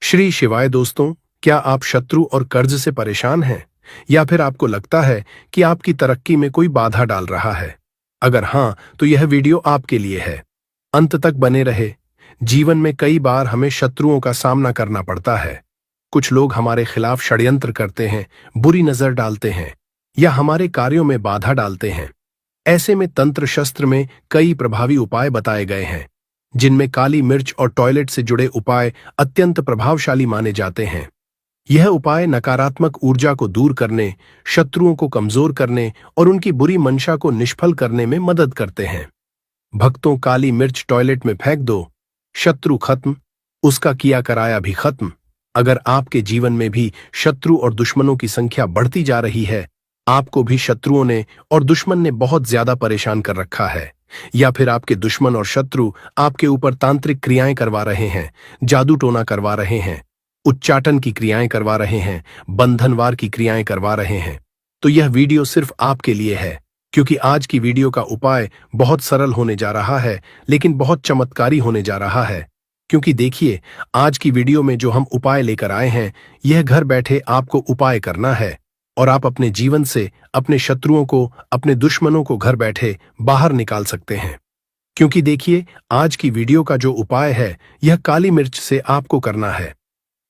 श्री शिवाय दोस्तों, क्या आप शत्रु और कर्ज से परेशान हैं या फिर आपको लगता है कि आपकी तरक्की में कोई बाधा डाल रहा है? अगर हाँ, तो यह वीडियो आपके लिए है। अंत तक बने रहे। जीवन में कई बार हमें शत्रुओं का सामना करना पड़ता है। कुछ लोग हमारे खिलाफ षड्यंत्र करते हैं, बुरी नजर डालते हैं या हमारे कार्यों में बाधा डालते हैं। ऐसे में तंत्र शस्त्र में कई प्रभावी उपाय बताए गए हैं, जिनमें काली मिर्च और टॉयलेट से जुड़े उपाय अत्यंत प्रभावशाली माने जाते हैं। यह उपाय नकारात्मक ऊर्जा को दूर करने, शत्रुओं को कमजोर करने और उनकी बुरी मंशा को निष्फल करने में मदद करते हैं। भक्तों, काली मिर्च टॉयलेट में फेंक दो, शत्रु खत्म, उसका किया कराया भी खत्म। अगर आपके जीवन में भी शत्रु और दुश्मनों की संख्या बढ़ती जा रही है, आपको भी शत्रुओं ने और दुश्मन ने बहुत ज्यादा परेशान कर रखा है, या फिर आपके दुश्मन और शत्रु आपके ऊपर तांत्रिक क्रियाएं करवा रहे हैं, जादू टोना करवा रहे हैं, उच्चाटन की क्रियाएं करवा रहे हैं, बंधनवार की क्रियाएं करवा रहे हैं, तो यह वीडियो सिर्फ आपके लिए है। क्योंकि आज की वीडियो का उपाय बहुत सरल होने जा रहा है, लेकिन बहुत चमत्कारी होने जा रहा है। क्योंकि देखिए, आज की वीडियो में जो हम उपाय लेकर आए हैं, यह घर बैठे आपको उपाय करना है और आप अपने जीवन से अपने शत्रुओं को, अपने दुश्मनों को घर बैठे बाहर निकाल सकते हैं। क्योंकि देखिए, आज की वीडियो का जो उपाय है, यह काली मिर्च से आपको करना है।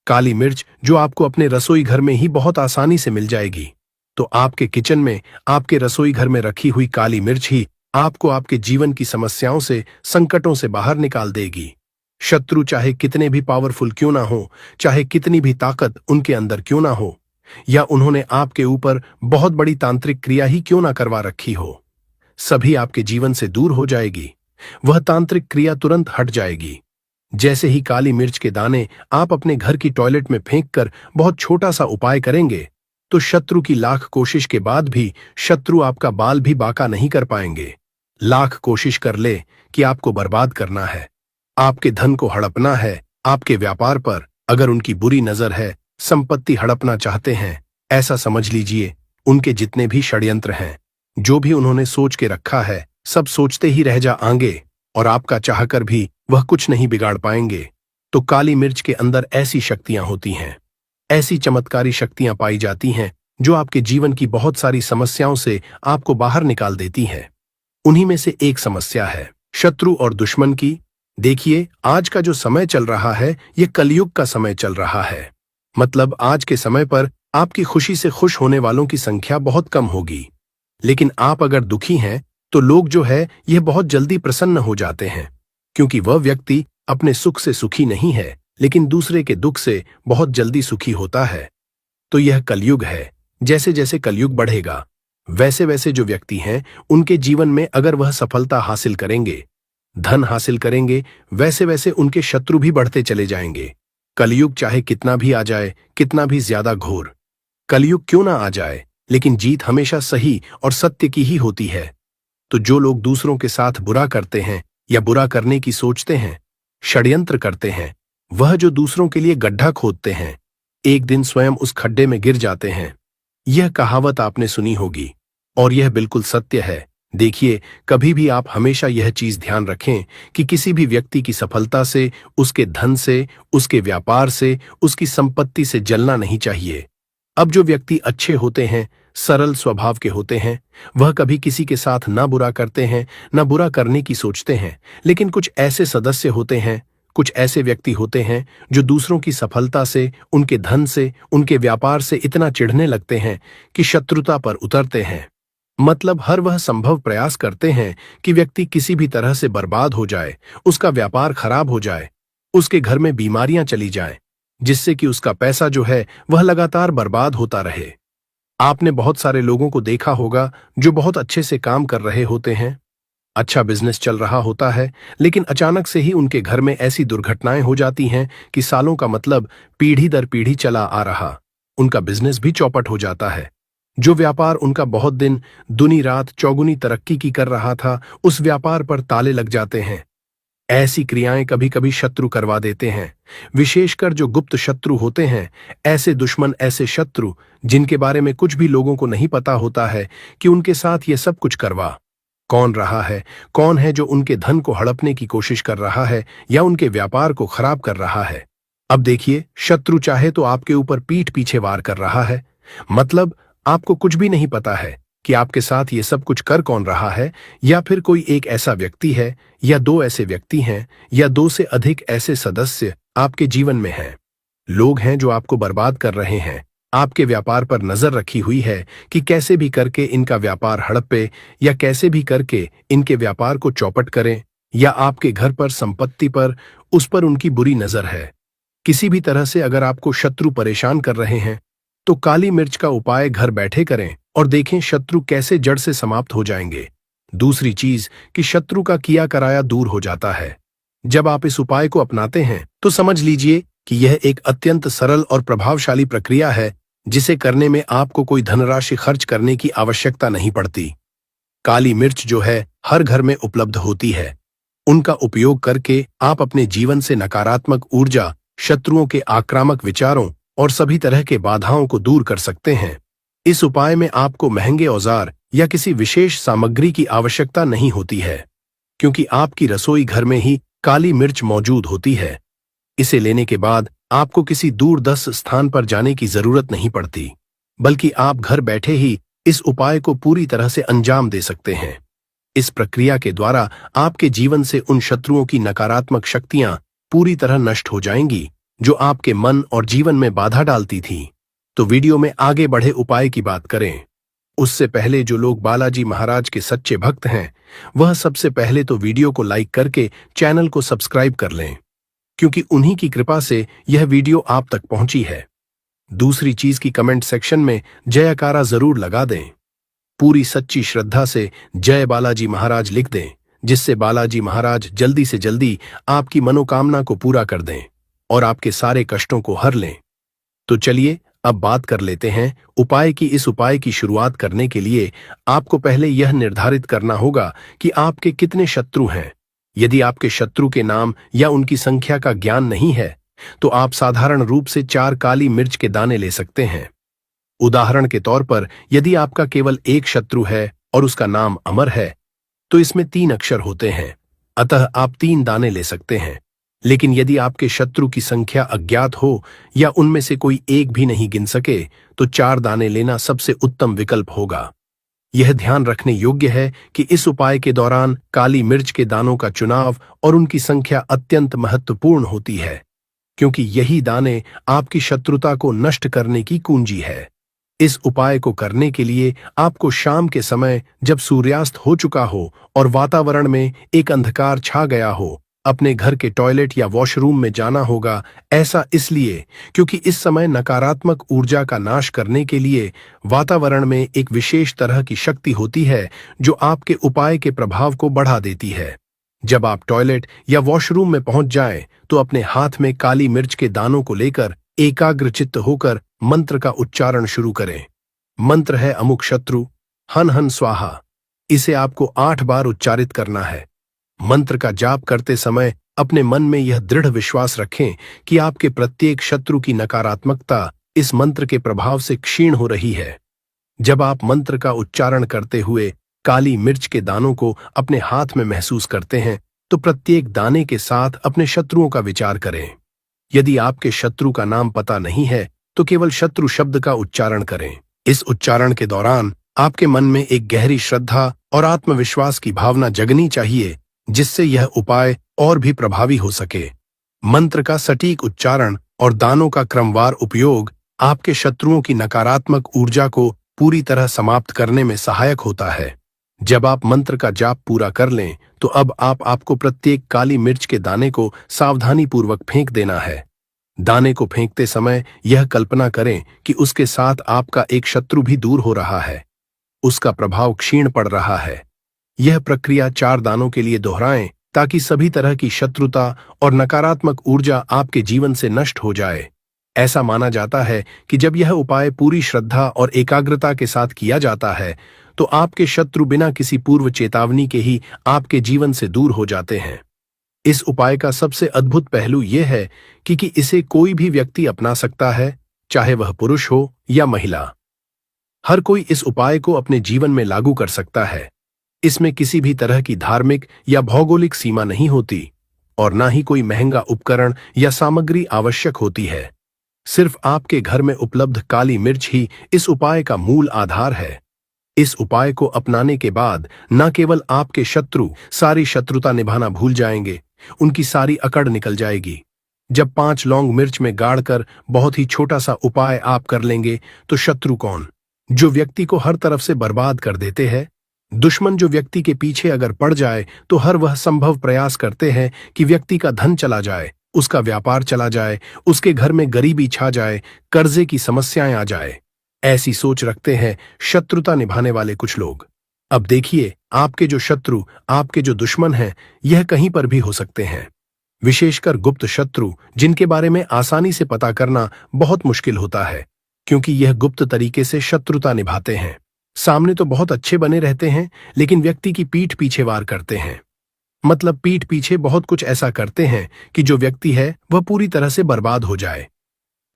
काली मिर्च जो आपको अपने रसोई घर में ही बहुत आसानी से मिल जाएगी। तो आपके किचन में, आपके रसोई घर में रखी हुई काली मिर्च ही आपको आपके जीवन की समस्याओं से, संकटों से बाहर निकाल देगी। शत्रु चाहे कितने भी पावरफुल क्यों ना हो, चाहे कितनी भी ताकत उनके अंदर क्यों ना हो, या उन्होंने आपके ऊपर बहुत बड़ी तांत्रिक क्रिया ही क्यों ना करवा रखी हो, सभी आपके जीवन से दूर हो जाएगी। वह तांत्रिक क्रिया तुरंत हट जाएगी। जैसे ही काली मिर्च के दाने आप अपने घर की टॉयलेट में फेंककर बहुत छोटा सा उपाय करेंगे, तो शत्रु की लाख कोशिश के बाद भी शत्रु आपका बाल भी बांका नहीं कर पाएंगे। लाख कोशिश कर ले कि आपको बर्बाद करना है, आपके धन को हड़पना है, आपके व्यापार पर अगर उनकी बुरी नजर है, संपत्ति हड़पना चाहते हैं, ऐसा समझ लीजिए उनके जितने भी षड्यंत्र हैं, जो भी उन्होंने सोच के रखा है, सब सोचते ही रह जाएंगे और आपका चाहकर भी वह कुछ नहीं बिगाड़ पाएंगे। तो काली मिर्च के अंदर ऐसी शक्तियां होती हैं, ऐसी चमत्कारी शक्तियां पाई जाती हैं, जो आपके जीवन की बहुत सारी समस्याओं से आपको बाहर निकाल देती हैं। उन्हीं में से एक समस्या है शत्रु और दुश्मन की। देखिए, आज का जो समय चल रहा है, यह कलयुग का समय चल रहा है। मतलब आज के समय पर आपकी खुशी से खुश होने वालों की संख्या बहुत कम होगी। लेकिन आप अगर दुखी हैं, तो लोग जो है यह बहुत जल्दी प्रसन्न हो जाते हैं, क्योंकि वह व्यक्ति अपने सुख से सुखी नहीं है, लेकिन दूसरे के दुख से बहुत जल्दी सुखी होता है। तो यह कलयुग है। जैसे जैसे कलयुग बढ़ेगा, वैसे वैसे जो व्यक्ति हैं, उनके जीवन में अगर वह सफलता हासिल करेंगे, धन हासिल करेंगे, वैसे वैसे उनके शत्रु भी बढ़ते चले जाएंगे। कलयुग चाहे कितना भी आ जाए, कितना भी ज्यादा घोर कलयुग क्यों ना आ जाए, लेकिन जीत हमेशा सही और सत्य की ही होती है। तो जो लोग दूसरों के साथ बुरा करते हैं या बुरा करने की सोचते हैं, षड्यंत्र करते हैं, वह जो दूसरों के लिए गड्ढा खोदते हैं, एक दिन स्वयं उस खड्डे में गिर जाते हैं। यह कहावत आपने सुनी होगी और यह बिल्कुल सत्य है। देखिए, कभी भी आप हमेशा यह चीज ध्यान रखें कि किसी भी व्यक्ति की सफलता से, उसके धन से, उसके व्यापार से, उसकी संपत्ति से जलना नहीं चाहिए। अब जो व्यक्ति अच्छे होते हैं, सरल स्वभाव के होते हैं, वह कभी किसी के साथ ना बुरा करते हैं, ना बुरा करने की सोचते हैं। लेकिन कुछ ऐसे सदस्य होते हैं, कुछ ऐसे व्यक्ति होते हैं, जो दूसरों की सफलता से, उनके धन से, उनके व्यापार से इतना चिढ़ने लगते हैं कि शत्रुता पर उतरते हैं। मतलब हर वह संभव प्रयास करते हैं कि व्यक्ति किसी भी तरह से बर्बाद हो जाए, उसका व्यापार खराब हो जाए, उसके घर में बीमारियां चली जाएं, जिससे कि उसका पैसा जो है वह लगातार बर्बाद होता रहे। आपने बहुत सारे लोगों को देखा होगा जो बहुत अच्छे से काम कर रहे होते हैं, अच्छा बिजनेस चल रहा होता है, लेकिन अचानक से ही उनके घर में ऐसी दुर्घटनाएं हो जाती हैं कि सालों का मतलब पीढ़ी दर पीढ़ी चला आ रहा उनका बिजनेस भी चौपट हो जाता है। जो व्यापार उनका बहुत दिन दुनी रात चौगुनी तरक्की की कर रहा था, उस व्यापार पर ताले लग जाते हैं। ऐसी क्रियाएं कभी कभी शत्रु करवा देते हैं, विशेषकर जो गुप्त शत्रु होते हैं, ऐसे दुश्मन, ऐसे शत्रु जिनके बारे में कुछ भी लोगों को नहीं पता होता है कि उनके साथ ये सब कुछ करवा कौन रहा है, कौन है जो उनके धन को हड़पने की कोशिश कर रहा है या उनके व्यापार को खराब कर रहा है। अब देखिए, शत्रु चाहे तो आपके ऊपर पीठ पीछे वार कर रहा है, मतलब आपको कुछ भी नहीं पता है कि आपके साथ ये सब कुछ कर कौन रहा है, या फिर कोई एक ऐसा व्यक्ति है, या दो ऐसे व्यक्ति हैं, या दो से अधिक ऐसे सदस्य आपके जीवन में हैं। लोग हैं जो आपको बर्बाद कर रहे हैं, आपके व्यापार पर नजर रखी हुई है कि कैसे भी करके इनका व्यापार हड़पे, या कैसे भी करके इनके व्यापार को चौपट करें, या आपके घर पर, संपत्ति पर, उस पर उनकी बुरी नजर है। किसी भी तरह से अगर आपको शत्रु परेशान कर रहे हैं, तो काली मिर्च का उपाय घर बैठे करें और देखें शत्रु कैसे जड़ से समाप्त हो जाएंगे। दूसरी चीज कि शत्रु का किया कराया दूर हो जाता है। जब आप इस उपाय को अपनाते हैं तो समझ लीजिए कि यह एक अत्यंत सरल और प्रभावशाली प्रक्रिया है, जिसे करने में आपको कोई धनराशि खर्च करने की आवश्यकता नहीं पड़ती। काली मिर्च जो है हर घर में उपलब्ध होती है। उनका उपयोग करके आप अपने जीवन से नकारात्मक ऊर्जा, शत्रुओं के आक्रामक विचारों और सभी तरह के बाधाओं को दूर कर सकते हैं। इस उपाय में आपको महंगे औजार या किसी विशेष सामग्री की आवश्यकता नहीं होती है, क्योंकि आपकी रसोई घर में ही काली मिर्च मौजूद होती है। इसे लेने के बाद आपको किसी दूरदर्श स्थान पर जाने की जरूरत नहीं पड़ती, बल्कि आप घर बैठे ही इस उपाय को पूरी तरह से अंजाम दे सकते हैं। इस प्रक्रिया के द्वारा आपके जीवन से उन शत्रुओं की नकारात्मक शक्तियां पूरी तरह नष्ट हो जाएंगी जो आपके मन और जीवन में बाधा डालती थी। तो वीडियो में आगे बढ़े उपाय की बात करें, उससे पहले जो लोग बालाजी महाराज के सच्चे भक्त हैं, वह सबसे पहले तो वीडियो को लाइक करके चैनल को सब्सक्राइब कर लें, क्योंकि उन्हीं की कृपा से यह वीडियो आप तक पहुंची है। दूसरी चीज की कमेंट सेक्शन में जयकारा जरूर लगा दें। पूरी सच्ची श्रद्धा से जय बालाजी महाराज लिख दें, जिससे बालाजी महाराज जल्दी से जल्दी आपकी मनोकामना को पूरा कर दें और आपके सारे कष्टों को हर लें। तो चलिए अब बात कर लेते हैं उपाय की। इस उपाय की शुरुआत करने के लिए आपको पहले यह निर्धारित करना होगा कि आपके कितने शत्रु हैं। यदि आपके शत्रु के नाम या उनकी संख्या का ज्ञान नहीं है, तो आप साधारण रूप से 4 काली मिर्च के दाने ले सकते हैं। उदाहरण के तौर पर यदि आपका केवल एक शत्रु है और उसका नाम अमर है, तो इसमें 3 अक्षर होते हैं, अतः आप 3 दाने ले सकते हैं। लेकिन यदि आपके शत्रु की संख्या अज्ञात हो या उनमें से कोई एक भी नहीं गिन सके, तो 4 दाने लेना सबसे उत्तम विकल्प होगा। यह ध्यान रखने योग्य है कि इस उपाय के दौरान काली मिर्च के दानों का चुनाव और उनकी संख्या अत्यंत महत्वपूर्ण होती है, क्योंकि यही दाने आपकी शत्रुता को नष्ट करने की कुंजी है। इस उपाय को करने के लिए आपको शाम के समय, जब सूर्यास्त हो चुका हो और वातावरण में एक अंधकार छा गया हो, अपने घर के टॉयलेट या वॉशरूम में जाना होगा। ऐसा इसलिए क्योंकि इस समय नकारात्मक ऊर्जा का नाश करने के लिए वातावरण में एक विशेष तरह की शक्ति होती है जो आपके उपाय के प्रभाव को बढ़ा देती है। जब आप टॉयलेट या वॉशरूम में पहुंच जाएं, तो अपने हाथ में काली मिर्च के दानों को लेकर एकाग्रचित्त होकर मंत्र का उच्चारण शुरू करें। मंत्र है अमुक शत्रु हन हन स्वाहा। इसे आपको 8 बार उच्चारित करना है। मंत्र का जाप करते समय अपने मन में यह दृढ़ विश्वास रखें कि आपके प्रत्येक शत्रु की नकारात्मकता इस मंत्र के प्रभाव से क्षीण हो रही है। जब आप मंत्र का उच्चारण करते हुए काली मिर्च के दानों को अपने हाथ में महसूस करते हैं, तो प्रत्येक दाने के साथ अपने शत्रुओं का विचार करें। यदि आपके शत्रु का नाम पता नहीं है, तो केवल शत्रु शब्द का उच्चारण करें। इस उच्चारण के दौरान आपके मन में एक गहरी श्रद्धा और आत्मविश्वास की भावना जगनी चाहिए, जिससे यह उपाय और भी प्रभावी हो सके। मंत्र का सटीक उच्चारण और दानों का क्रमवार उपयोग आपके शत्रुओं की नकारात्मक ऊर्जा को पूरी तरह समाप्त करने में सहायक होता है। जब आप मंत्र का जाप पूरा कर लें, तो अब आपको प्रत्येक काली मिर्च के दाने को सावधानीपूर्वक फेंक देना है। दाने को फेंकते समय यह कल्पना करें कि उसके साथ आपका एक शत्रु भी दूर हो रहा है, उसका प्रभाव क्षीण पड़ रहा है। यह प्रक्रिया 4 दानों के लिए दोहराएं, ताकि सभी तरह की शत्रुता और नकारात्मक ऊर्जा आपके जीवन से नष्ट हो जाए। ऐसा माना जाता है कि जब यह उपाय पूरी श्रद्धा और एकाग्रता के साथ किया जाता है, तो आपके शत्रु बिना किसी पूर्व चेतावनी के ही आपके जीवन से दूर हो जाते हैं। इस उपाय का सबसे अद्भुत पहलू यह है कि इसे कोई भी व्यक्ति अपना सकता है, चाहे वह पुरुष हो या महिला। हर कोई इस उपाय को अपने जीवन में लागू कर सकता है। इसमें किसी भी तरह की धार्मिक या भौगोलिक सीमा नहीं होती। और ना ही कोई महंगा उपकरण या सामग्री आवश्यक होती है। सिर्फ आपके घर में उपलब्ध काली मिर्च ही इस उपाय का मूल आधार है। इस उपाय को अपनाने के बाद न केवल आपके शत्रु सारी शत्रुता निभाना भूल जाएंगे, उनकी सारी अकड़ निकल जाएगी। जब 5 लौंग मिर्च में गाड़कर बहुत ही छोटा सा उपाय आप कर लेंगे तो शत्रु कौन, जो व्यक्ति को हर तरफ से बर्बाद कर देते हैं, दुश्मन जो व्यक्ति के पीछे अगर पड़ जाए तो हर वह संभव प्रयास करते हैं कि व्यक्ति का धन चला जाए, उसका व्यापार चला जाए, उसके घर में गरीबी छा जाए, कर्जे की समस्याएं आ जाए। ऐसी सोच रखते हैं शत्रुता निभाने वाले कुछ लोग। अब देखिए, आपके जो शत्रु, आपके जो दुश्मन हैं, यह कहीं पर भी हो सकते हैं। विशेषकर गुप्त शत्रु, जिनके बारे में आसानी से पता करना बहुत मुश्किल होता है, क्योंकि यह गुप्त तरीके से शत्रुता निभाते हैं। सामने तो बहुत अच्छे बने रहते हैं, लेकिन व्यक्ति की पीठ पीछे वार करते हैं। मतलब पीठ पीछे बहुत कुछ ऐसा करते हैं कि जो व्यक्ति है वह पूरी तरह से बर्बाद हो जाए,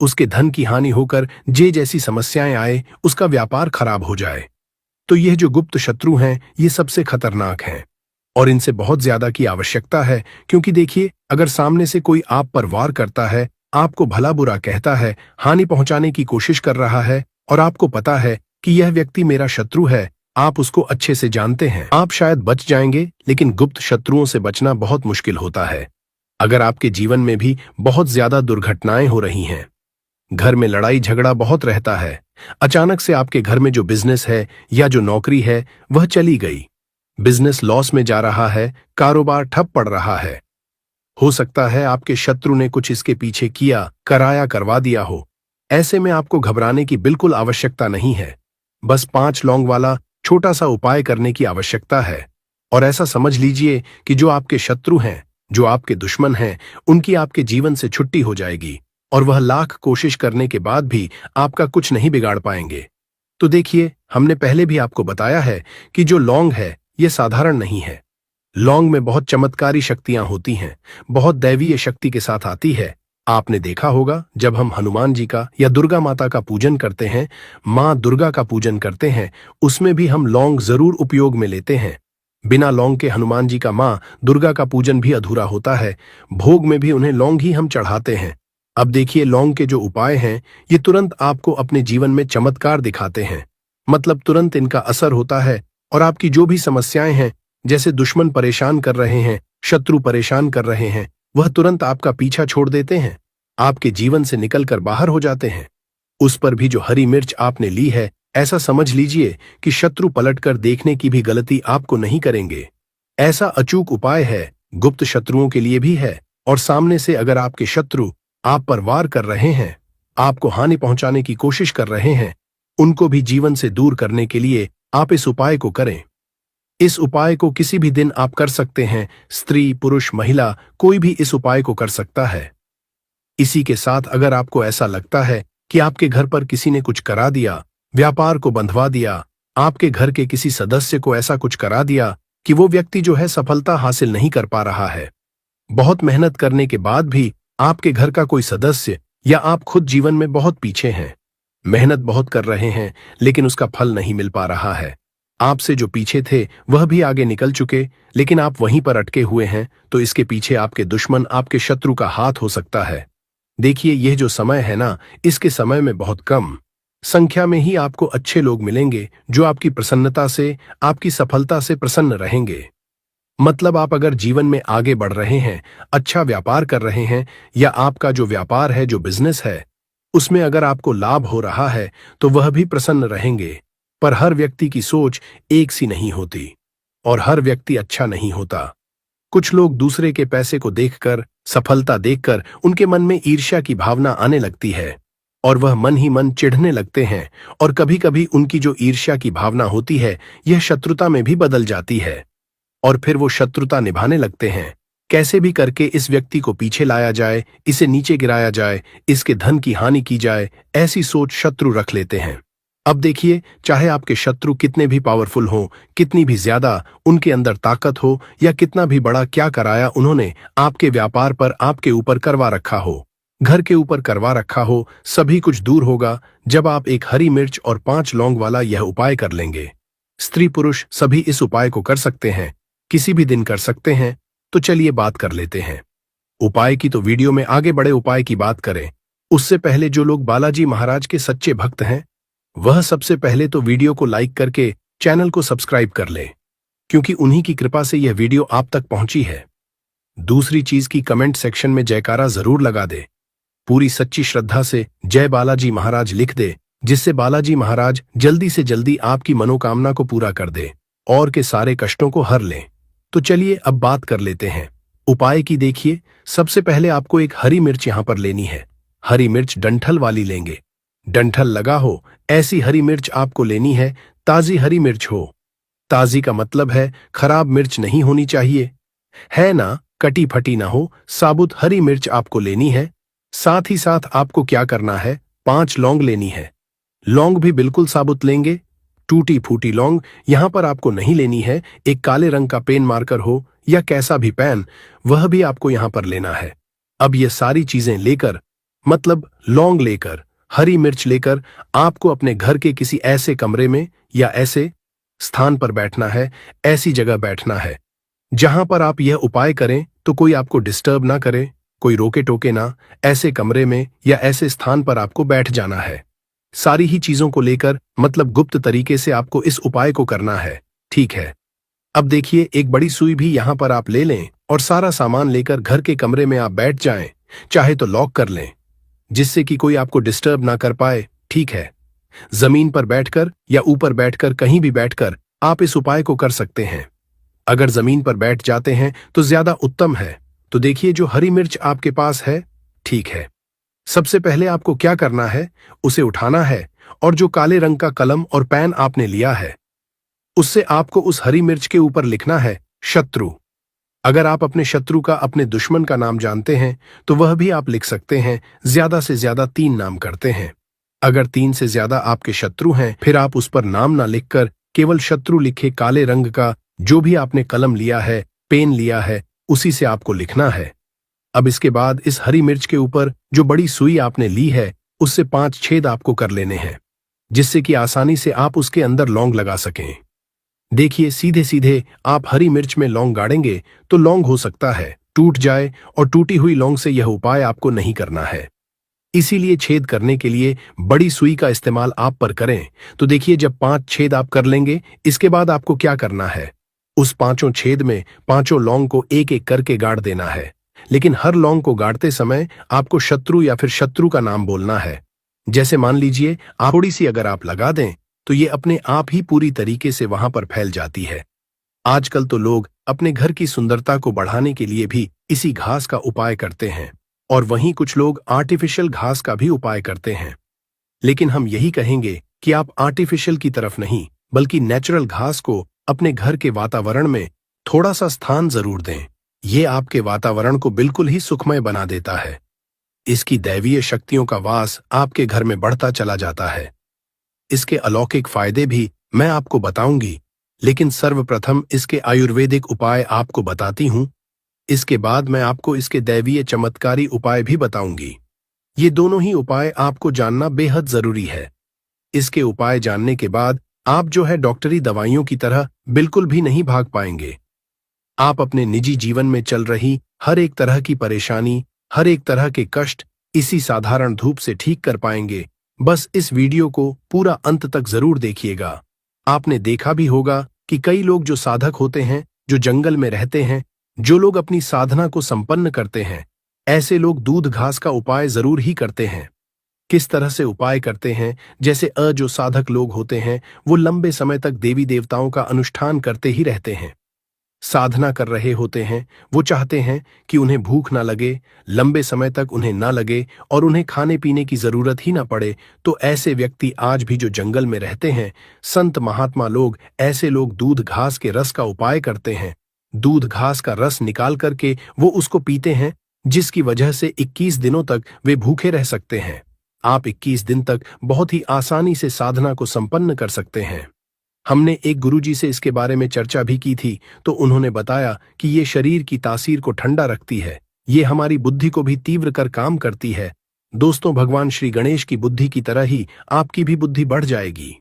उसके धन की हानि होकर जैसी समस्याएं आए, उसका व्यापार खराब हो जाए। तो यह जो गुप्त शत्रु हैं, ये सबसे खतरनाक हैं और इनसे बहुत ज्यादा की आवश्यकता है। क्योंकि देखिए, अगर सामने से कोई आप पर वार करता है, आपको भला बुरा कहता है, हानि पहुंचाने की कोशिश कर रहा है और आपको पता है कि यह व्यक्ति मेरा शत्रु है, आप उसको अच्छे से जानते हैं, आप शायद बच जाएंगे, लेकिन गुप्त शत्रुओं से बचना बहुत मुश्किल होता है। अगर आपके जीवन में भी बहुत ज्यादा दुर्घटनाएं हो रही हैं, घर में लड़ाई झगड़ा बहुत रहता है, अचानक से आपके घर में जो बिजनेस है या जो नौकरी है वह चली गई, बिजनेस लॉस में जा रहा है, कारोबार ठप पड़ रहा है, हो सकता है आपके शत्रु ने कुछ इसके पीछे किया, कराया, करवा दिया हो। ऐसे में आपको घबराने की बिल्कुल आवश्यकता नहीं है। बस 5 लौंग वाला छोटा सा उपाय करने की आवश्यकता है। और ऐसा समझ लीजिए कि जो आपके शत्रु हैं, जो आपके दुश्मन हैं, उनकी आपके जीवन से छुट्टी हो जाएगी और वह लाख कोशिश करने के बाद भी आपका कुछ नहीं बिगाड़ पाएंगे। तो देखिए, हमने पहले भी आपको बताया है कि जो लौंग है यह साधारण नहीं है। लौंग में बहुत चमत्कारी शक्तियां होती हैं, बहुत दैवीय शक्ति के साथ आती है। आपने देखा होगा, जब हम हनुमान जी का या दुर्गा माता का पूजन करते हैं, मां दुर्गा का पूजन करते हैं, उसमें भी हम लौंग जरूर उपयोग में लेते हैं। बिना लौंग के हनुमान जी का, मां दुर्गा का पूजन भी अधूरा होता है। भोग में भी उन्हें लौंग ही हम चढ़ाते हैं। अब देखिए, लौंग के जो उपाय हैं, ये तुरंत आपको अपने जीवन में चमत्कार दिखाते हैं। मतलब तुरंत इनका असर होता है और आपकी जो भी समस्याएं हैं, जैसे दुश्मन परेशान कर रहे हैं, शत्रु परेशान कर रहे हैं, वह तुरंत आपका पीछा छोड़ देते हैं, आपके जीवन से निकलकर बाहर हो जाते हैं। उस पर भी जो हरी मिर्च आपने ली है, ऐसा समझ लीजिए कि शत्रु पलटकर देखने की भी गलती आपको नहीं करेंगे। ऐसा अचूक उपाय है, गुप्त शत्रुओं के लिए भी है। और सामने से अगर आपके शत्रु आप पर वार कर रहे हैं, आपको हानि पहुंचाने की कोशिश कर रहे हैं, उनको भी जीवन से दूर करने के लिए आप इस उपाय को करें। इस उपाय को किसी भी दिन आप कर सकते हैं। स्त्री, पुरुष, महिला, कोई भी इस उपाय को कर सकता है। इसी के साथ अगर आपको ऐसा लगता है कि आपके घर पर किसी ने कुछ करा दिया, व्यापार को बंधवा दिया, आपके घर के किसी सदस्य को ऐसा कुछ करा दिया कि वो व्यक्ति जो है सफलता हासिल नहीं कर पा रहा है, बहुत मेहनत करने के बाद भी आपके घर का कोई सदस्य या आप खुद जीवन में बहुत पीछे हैं, मेहनत बहुत कर रहे हैं, लेकिन उसका फल नहीं मिल पा रहा है, आपसे जो पीछे थे वह भी आगे निकल चुके, लेकिन आप वहीं पर अटके हुए हैं, तो इसके पीछे आपके दुश्मन, आपके शत्रु का हाथ हो सकता है। देखिए, यह जो समय है ना, इसके समय में बहुत कम संख्या में ही आपको अच्छे लोग मिलेंगे जो आपकी प्रसन्नता से, आपकी सफलता से प्रसन्न रहेंगे। मतलब आप अगर जीवन में आगे बढ़ रहे हैं, अच्छा व्यापार कर रहे हैं, या आपका जो व्यापार है, जो बिजनेस है, उसमें अगर आपको लाभ हो रहा है, तो वह भी प्रसन्न रहेंगे। पर हर व्यक्ति की सोच एक सी नहीं होती और हर व्यक्ति अच्छा नहीं होता। कुछ लोग दूसरे के पैसे को देखकर, सफलता देखकर उनके मन में ईर्ष्या की भावना आने लगती है और वह मन ही मन चिढ़ने लगते हैं, और कभी कभी उनकी जो ईर्ष्या की भावना होती है, यह शत्रुता में भी बदल जाती है और फिर वो शत्रुता निभाने लगते हैं। कैसे भी करके इस व्यक्ति को पीछे लाया जाए, इसे नीचे गिराया जाए, इसके धन की हानि की जाए, ऐसी सोच शत्रु रख लेते हैं। अब देखिए, चाहे आपके शत्रु कितने भी पावरफुल हों, कितनी भी ज्यादा उनके अंदर ताकत हो, या कितना भी बड़ा क्या कराया उन्होंने आपके व्यापार पर, आपके ऊपर करवा रखा हो, घर के ऊपर करवा रखा हो, सभी कुछ दूर होगा जब आप एक हरी मिर्च और 5 लौंग वाला यह उपाय कर लेंगे। स्त्री पुरुष सभी इस उपाय को कर सकते हैं, किसी भी दिन कर सकते हैं। तो चलिए बात कर लेते हैं उपाय की तो वीडियो में आगे बढ़े उपाय की बात करें उससे पहले जो लोग बालाजी महाराज के सच्चे भक्त हैं वह सबसे पहले तो वीडियो को लाइक करके चैनल को सब्सक्राइब कर लें, क्योंकि उन्हीं की कृपा से यह वीडियो आप तक पहुंची है। दूसरी चीज की कमेंट सेक्शन में जयकारा जरूर लगा दे, पूरी सच्ची श्रद्धा से जय बालाजी महाराज लिख दे, जिससे बालाजी महाराज जल्दी से जल्दी आपकी मनोकामना को पूरा कर दे और के सारे कष्टों को हर लें। तो चलिए अब बात कर लेते हैं उपाय की। देखिए, सबसे पहले आपको एक हरी मिर्च यहां पर लेनी है। हरी मिर्च डंठल वाली लेंगे, डंठल लगा हो ऐसी हरी मिर्च आपको लेनी है। ताजी हरी मिर्च हो, ताजी का मतलब है खराब मिर्च नहीं होनी चाहिए, है ना, कटी फटी ना हो, साबुत हरी मिर्च आपको लेनी है। साथ ही साथ आपको क्या करना है, 5 लौंग लेनी है। लौंग भी बिल्कुल साबुत लेंगे, टूटी फूटी लौंग यहां पर आपको नहीं लेनी है। एक काले रंग का पेन मार्कर हो या कैसा भी पेन, वह भी आपको यहां पर लेना है। अब ये सारी चीजें लेकर, मतलब लौंग लेकर, हरी मिर्च लेकर, आपको अपने घर के किसी ऐसे कमरे में या ऐसे स्थान पर बैठना है, ऐसी जगह बैठना है जहां पर आप यह उपाय करें तो कोई आपको डिस्टर्ब ना करे, कोई रोके टोके ना। ऐसे कमरे में या ऐसे स्थान पर आपको बैठ जाना है। सारी ही चीजों को लेकर, मतलब गुप्त तरीके से आपको इस उपाय को करना है, ठीक है। अब देखिए, एक बड़ी सुई भी यहां पर आप ले लें और सारा सामान लेकर घर के कमरे में आप बैठ जाएं। चाहे तो लॉक कर लें जिससे कि कोई आपको डिस्टर्ब ना कर पाए, ठीक है। जमीन पर बैठकर या ऊपर बैठकर, कहीं भी बैठकर आप इस उपाय को कर सकते हैं। अगर जमीन पर बैठ जाते हैं तो ज्यादा उत्तम है। तो देखिए, जो हरी मिर्च आपके पास है, ठीक है, सबसे पहले आपको क्या करना है, उसे उठाना है और जो काले रंग का कलम और पेन आपने लिया है उससे आपको उस हरी मिर्च के ऊपर लिखना है शत्रु। अगर आप अपने शत्रु का, अपने दुश्मन का नाम जानते हैं तो वह भी आप लिख सकते हैं। ज्यादा से ज्यादा 3 नाम करते हैं। अगर 3 से ज्यादा आपके शत्रु हैं, फिर आप उस पर नाम ना लिखकर केवल शत्रु लिखे काले रंग का जो भी आपने कलम लिया है, पेन लिया है, उसी से आपको लिखना है। अब इसके बाद इस हरी मिर्च के ऊपर जो बड़ी सुई आपने ली है उससे 5 छेद आपको कर लेने हैं, जिससे कि आसानी से आप उसके अंदर लौंग लगा सकें। देखिए, सीधे सीधे आप हरी मिर्च में लौंग गाड़ेंगे तो लौंग हो सकता है टूट जाए, और टूटी हुई लौंग से यह उपाय आपको नहीं करना है। इसीलिए छेद करने के लिए बड़ी सुई का इस्तेमाल आप पर करें। तो देखिए, जब 5 छेद आप कर लेंगे, इसके बाद आपको क्या करना है, उस 5 छेद में 5 लौंग को एक एक करके गाड़ देना है। लेकिन हर लौंग को गाड़ते समय आपको शत्रु या फिर शत्रु का नाम बोलना है। जैसे मान लीजिए, आप थोड़ी सी अगर आप लगा दें तो ये अपने आप ही पूरी तरीके से वहां पर फैल जाती है। आजकल तो लोग अपने घर की सुंदरता को बढ़ाने के लिए भी इसी घास का उपाय करते हैं, और वहीं कुछ लोग आर्टिफिशियल घास का भी उपाय करते हैं। लेकिन हम यही कहेंगे कि आप आर्टिफिशियल की तरफ नहीं, बल्कि नेचुरल घास को अपने घर के वातावरण में थोड़ा सा स्थान जरूर दें। ये आपके वातावरण को बिल्कुल ही सुखमय बना देता है। इसकी दैवीय शक्तियों का वास आपके घर में बढ़ता चला जाता है। इसके अलौकिक फायदे भी मैं आपको बताऊंगी, लेकिन सर्वप्रथम इसके आयुर्वेदिक उपाय आपको बताती हूं। इसके बाद मैं आपको इसके दैवीय चमत्कारी उपाय भी बताऊंगी। ये दोनों ही उपाय आपको जानना बेहद जरूरी है। इसके उपाय जानने के बाद आप जो है डॉक्टरी दवाइयों की तरह बिल्कुल भी नहीं भाग पाएंगे। आप अपने निजी जीवन में चल रही हर एक तरह की परेशानी, हर एक तरह के कष्ट इसी साधारण धूप से ठीक कर पाएंगे। बस इस वीडियो को पूरा अंत तक जरूर देखिएगा। आपने देखा भी होगा कि कई लोग जो साधक होते हैं, जो जंगल में रहते हैं, जो लोग अपनी साधना को संपन्न करते हैं, ऐसे लोग दूध घास का उपाय जरूर ही करते हैं। किस तरह से उपाय करते हैं, जैसे जो साधक लोग होते हैं वो लंबे समय तक देवी देवताओं का अनुष्ठान करते ही रहते हैं, साधना कर रहे होते हैं। वो चाहते हैं कि उन्हें भूख ना लगे, लंबे समय तक उन्हें ना लगे और उन्हें खाने पीने की जरूरत ही ना पड़े। तो ऐसे व्यक्ति आज भी जो जंगल में रहते हैं, संत महात्मा लोग, ऐसे लोग दूध घास के रस का उपाय करते हैं। दूध घास का रस निकाल करके वो उसको पीते हैं, जिसकी वजह से 21 दिनों तक वे भूखे रह सकते हैं। आप 21 दिन तक बहुत ही आसानी से साधना को संपन्न कर सकते हैं। हमने एक गुरुजी से इसके बारे में चर्चा भी की थी, तो उन्होंने बताया कि ये शरीर की तासीर को ठंडा रखती है, ये हमारी बुद्धि को भी तीव्र कर काम करती है। दोस्तों, भगवान श्री गणेश की बुद्धि की तरह ही आपकी भी बुद्धि बढ़ जाएगी।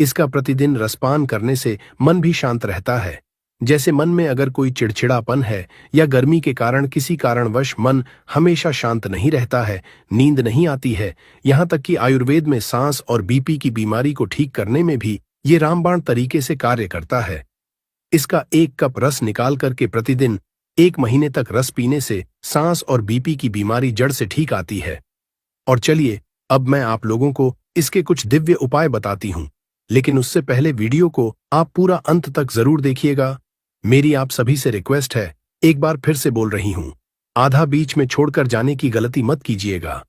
इसका प्रतिदिन रसपान करने से मन भी शांत रहता है। जैसे मन में अगर कोई चिड़चिड़ापन है या गर्मी के कारण किसी कारणवश मन हमेशा शांत नहीं रहता है, नींद नहीं आती है, यहाँ तक कि आयुर्वेद में सांस और बीपी की बीमारी को ठीक करने में भी ये रामबाण तरीके से कार्य करता है। इसका 1 कप रस निकाल करके प्रतिदिन 1 महीने तक रस पीने से सांस और बीपी की बीमारी जड़ से ठीक आती है। और चलिए अब मैं आप लोगों को इसके कुछ दिव्य उपाय बताती हूँ, लेकिन उससे पहले वीडियो को आप पूरा अंत तक जरूर देखिएगा। मेरी आप सभी से रिक्वेस्ट है, एक बार फिर से बोल रही हूँ, आधा बीच में छोड़कर जाने की गलती मत कीजिएगा,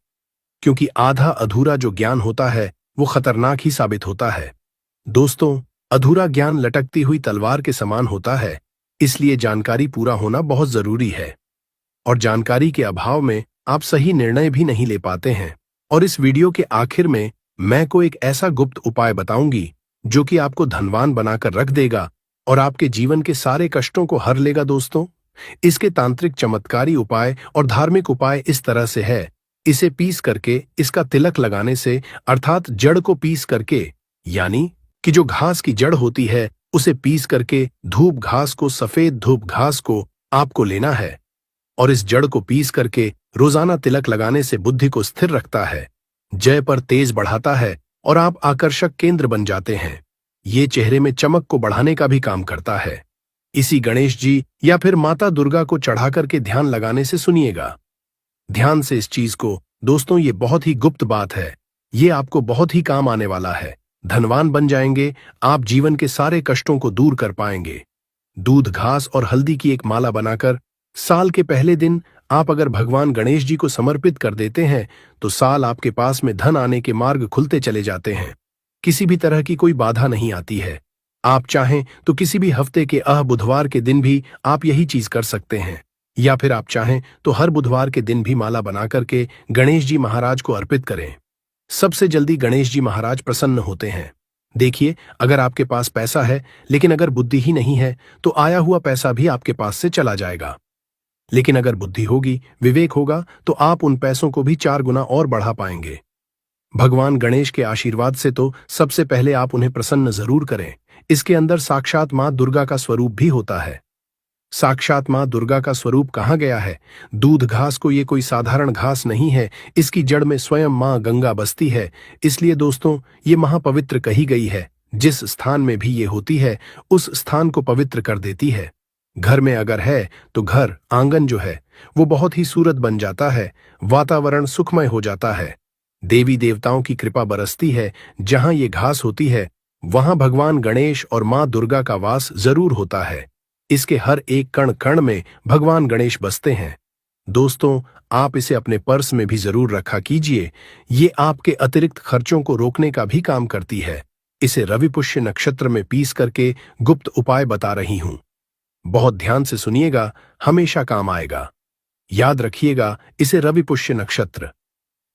क्योंकि आधा अधूरा जो ज्ञान होता है वो खतरनाक ही साबित होता है। दोस्तों, अधूरा ज्ञान लटकती हुई तलवार के समान होता है, इसलिए जानकारी पूरा होना बहुत जरूरी है। और जानकारी के अभाव में आप सही निर्णय भी नहीं ले पाते हैं। और इस वीडियो के आखिर में मैं को एक ऐसा गुप्त उपाय बताऊंगी जो कि आपको धनवान बनाकर रख देगा और आपके जीवन के सारे कष्टों को हर लेगा। दोस्तों, इसके तांत्रिक चमत्कारी उपाय और धार्मिक उपाय इस तरह से है। इसे पीस करके इसका तिलक लगाने से, अर्थात जड़ को पीस करके, यानी कि जो घास की जड़ होती है उसे पीस करके धूप घास को, सफेद धूप घास को आपको लेना है और इस जड़ को पीस करके रोजाना तिलक लगाने से बुद्धि को स्थिर रखता है, जय पर तेज बढ़ाता है और आप आकर्षक केंद्र बन जाते हैं। ये चेहरे में चमक को बढ़ाने का भी काम करता है। इसी गणेश जी या फिर माता दुर्गा को चढ़ा करके ध्यान लगाने से सुनिएगा ध्यान से इस चीज को। दोस्तों, ये बहुत ही गुप्त बात है, ये आपको बहुत ही काम आने वाला है। धनवान बन जाएंगे आप, जीवन के सारे कष्टों को दूर कर पाएंगे। दूध, घास और हल्दी की एक माला बनाकर साल के पहले दिन आप अगर भगवान गणेश जी को समर्पित कर देते हैं तो साल आपके पास में धन आने के मार्ग खुलते चले जाते हैं। किसी भी तरह की कोई बाधा नहीं आती है। आप चाहें तो किसी भी हफ्ते के बुधवार के दिन भी आप यही चीज कर सकते हैं, या फिर आप चाहें तो हर बुधवार के दिन भी माला बना करके गणेश जी महाराज को अर्पित करें। सबसे जल्दी गणेश जी महाराज प्रसन्न होते हैं। देखिए, अगर आपके पास पैसा है लेकिन अगर बुद्धि ही नहीं है तो आया हुआ पैसा भी आपके पास से चला जाएगा। लेकिन अगर बुद्धि होगी, विवेक होगा, तो आप उन पैसों को भी 4 गुना और बढ़ा पाएंगे। भगवान गणेश के आशीर्वाद से तो सबसे पहले आप उन्हें प्रसन्न जरूर करें। इसके अंदर साक्षात मां दुर्गा का स्वरूप भी होता है। साक्षात मां दुर्गा का स्वरूप कहाँ गया है? दूध घास को ये कोई साधारण घास नहीं है, इसकी जड़ में स्वयं मां गंगा बसती है। इसलिए दोस्तों, ये महापवित्र कही गई है। जिस स्थान में भी ये होती है उस स्थान को पवित्र कर देती है। घर में अगर है तो घर, आंगन जो है वो बहुत ही सूरत बन जाता है, वातावरण सुखमय हो जाता है। देवी देवताओं की कृपा बरसती है। जहां ये घास होती है वहां भगवान गणेश और मां दुर्गा का वास जरूर होता है। इसके हर एक कण कण में भगवान गणेश बसते हैं। दोस्तों, आप इसे अपने पर्स में भी जरूर रखा कीजिए। ये आपके अतिरिक्त खर्चों को रोकने का भी काम करती है। इसे रवि पुष्य नक्षत्र में पीस करके गुप्त उपाय बता रही हूं, बहुत ध्यान से सुनिएगा, हमेशा काम आएगा। याद रखिएगा, इसे रवि पुष्य नक्षत्र,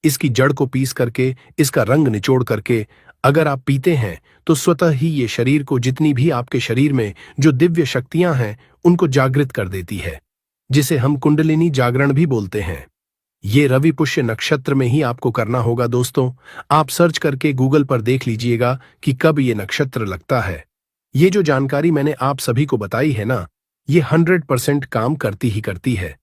इसकी जड़ को पीस करके, इसका रंग निचोड़ करके अगर आप पीते हैं तो स्वतः ही ये शरीर को, जितनी भी आपके शरीर में जो दिव्य शक्तियां हैं उनको जागृत कर देती है, जिसे हम कुंडलिनी जागरण भी बोलते हैं। ये रवि पुष्य नक्षत्र में ही आपको करना होगा। दोस्तों, आप सर्च करके गूगल पर देख लीजिएगा कि कब ये नक्षत्र लगता है। ये जो जानकारी मैंने आप सभी को बताई है ना, ये 100% काम करती ही करती है।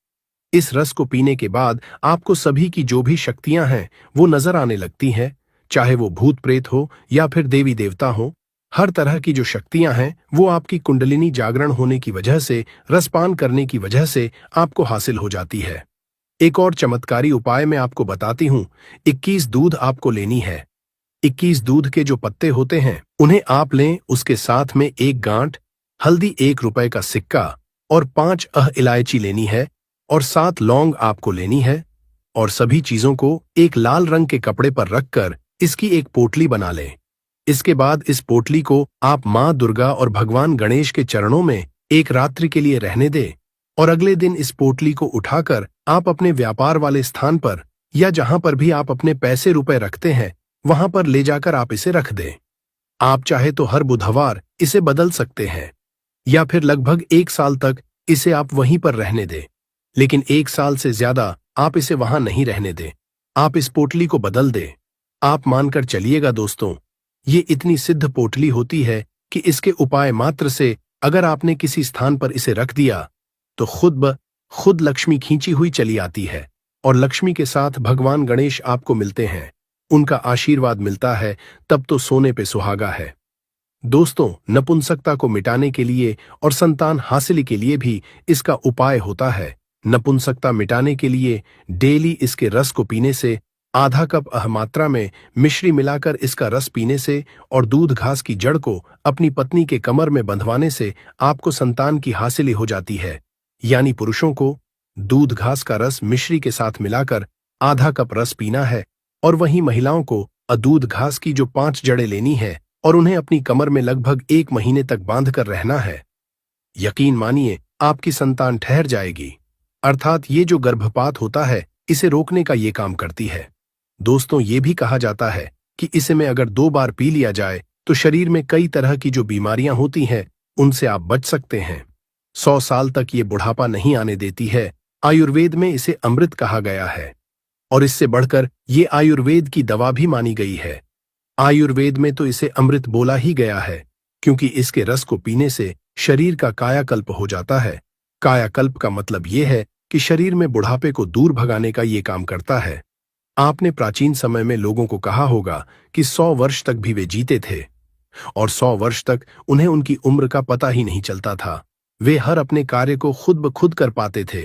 इस रस को पीने के बाद आपको सभी की जो भी शक्तियां हैं वो नजर आने लगती हैं, चाहे वो भूत प्रेत हो या फिर देवी देवता हो। हर तरह की जो शक्तियां हैं वो आपकी कुंडलिनी जागरण होने की वजह से, रसपान करने की वजह से आपको हासिल हो जाती है। एक और चमत्कारी उपाय मैं आपको बताती हूं। 21 दूध आपको लेनी है। 21 दूध के जो पत्ते होते हैं उन्हें आप लें, उसके साथ में 1 गांठ हल्दी, 1 रुपए का सिक्का और 5 इलायची लेनी है और 7 लौंग आपको लेनी है। और सभी चीजों को एक लाल रंग के कपड़े पर रखकर इसकी एक पोटली बना लें। इसके बाद इस पोटली को आप मां दुर्गा और भगवान गणेश के चरणों में एक रात्रि के लिए रहने दें और अगले दिन इस पोटली को उठाकर आप अपने व्यापार वाले स्थान पर या जहां पर भी आप अपने पैसे रुपए रखते हैं वहां पर ले जाकर आप इसे रख दें। आप चाहे तो हर बुधवार इसे बदल सकते हैं या फिर लगभग 1 साल तक इसे आप वहीं पर रहने दें, लेकिन 1 साल से ज्यादा आप इसे वहां नहीं रहने दें। आप इस पोटली को बदल दें। आप मानकर चलिएगा दोस्तों, ये इतनी सिद्ध पोटली होती है कि इसके उपाय मात्र से अगर आपने किसी स्थान पर इसे रख दिया तो खुद ब खुद लक्ष्मी खींची हुई चली आती है और लक्ष्मी के साथ भगवान गणेश आपको मिलते हैं, उनका आशीर्वाद मिलता है, तब तो सोने पे सुहागा है। दोस्तों, नपुंसकता को मिटाने के लिए और संतान हासिल के लिए भी इसका उपाय होता है। नपुंसकता मिटाने के लिए डेली इसके रस को पीने से, आधा कप अहमात्रा में मिश्री मिलाकर इसका रस पीने से और दूध घास की जड़ को अपनी पत्नी के कमर में बंधवाने से आपको संतान की हासिल हो जाती है। यानी पुरुषों को दूध घास का रस मिश्री के साथ मिलाकर आधा कप रस पीना है और वहीं महिलाओं को दूध घास की जो 5 जड़ें लेनी है और उन्हें अपनी कमर में लगभग 1 महीने तक बांधकर रहना है। यकीन मानिए, आपकी संतान ठहर जाएगी। अर्थात ये जो गर्भपात होता है, इसे रोकने का ये काम करती है। दोस्तों, ये भी कहा जाता है कि इसे में अगर 2 बार पी लिया जाए तो शरीर में कई तरह की जो बीमारियां होती हैं उनसे आप बच सकते हैं। 100 साल तक ये बुढ़ापा नहीं आने देती है। आयुर्वेद में इसे अमृत कहा गया है और इससे बढ़कर ये आयुर्वेद की दवा भी मानी गई है। आयुर्वेद में तो इसे अमृत बोला ही गया है क्योंकि इसके रस को पीने से शरीर का कायाकल्प हो जाता है। कायाकल्प का मतलब ये है कि शरीर में बुढ़ापे को दूर भगाने का ये काम करता है। आपने प्राचीन समय में लोगों को कहा होगा कि 100 वर्ष तक भी वे जीते थे और 100 वर्ष तक उन्हें उनकी उम्र का पता ही नहीं चलता था। वे हर अपने कार्य को खुद ब खुद कर पाते थे।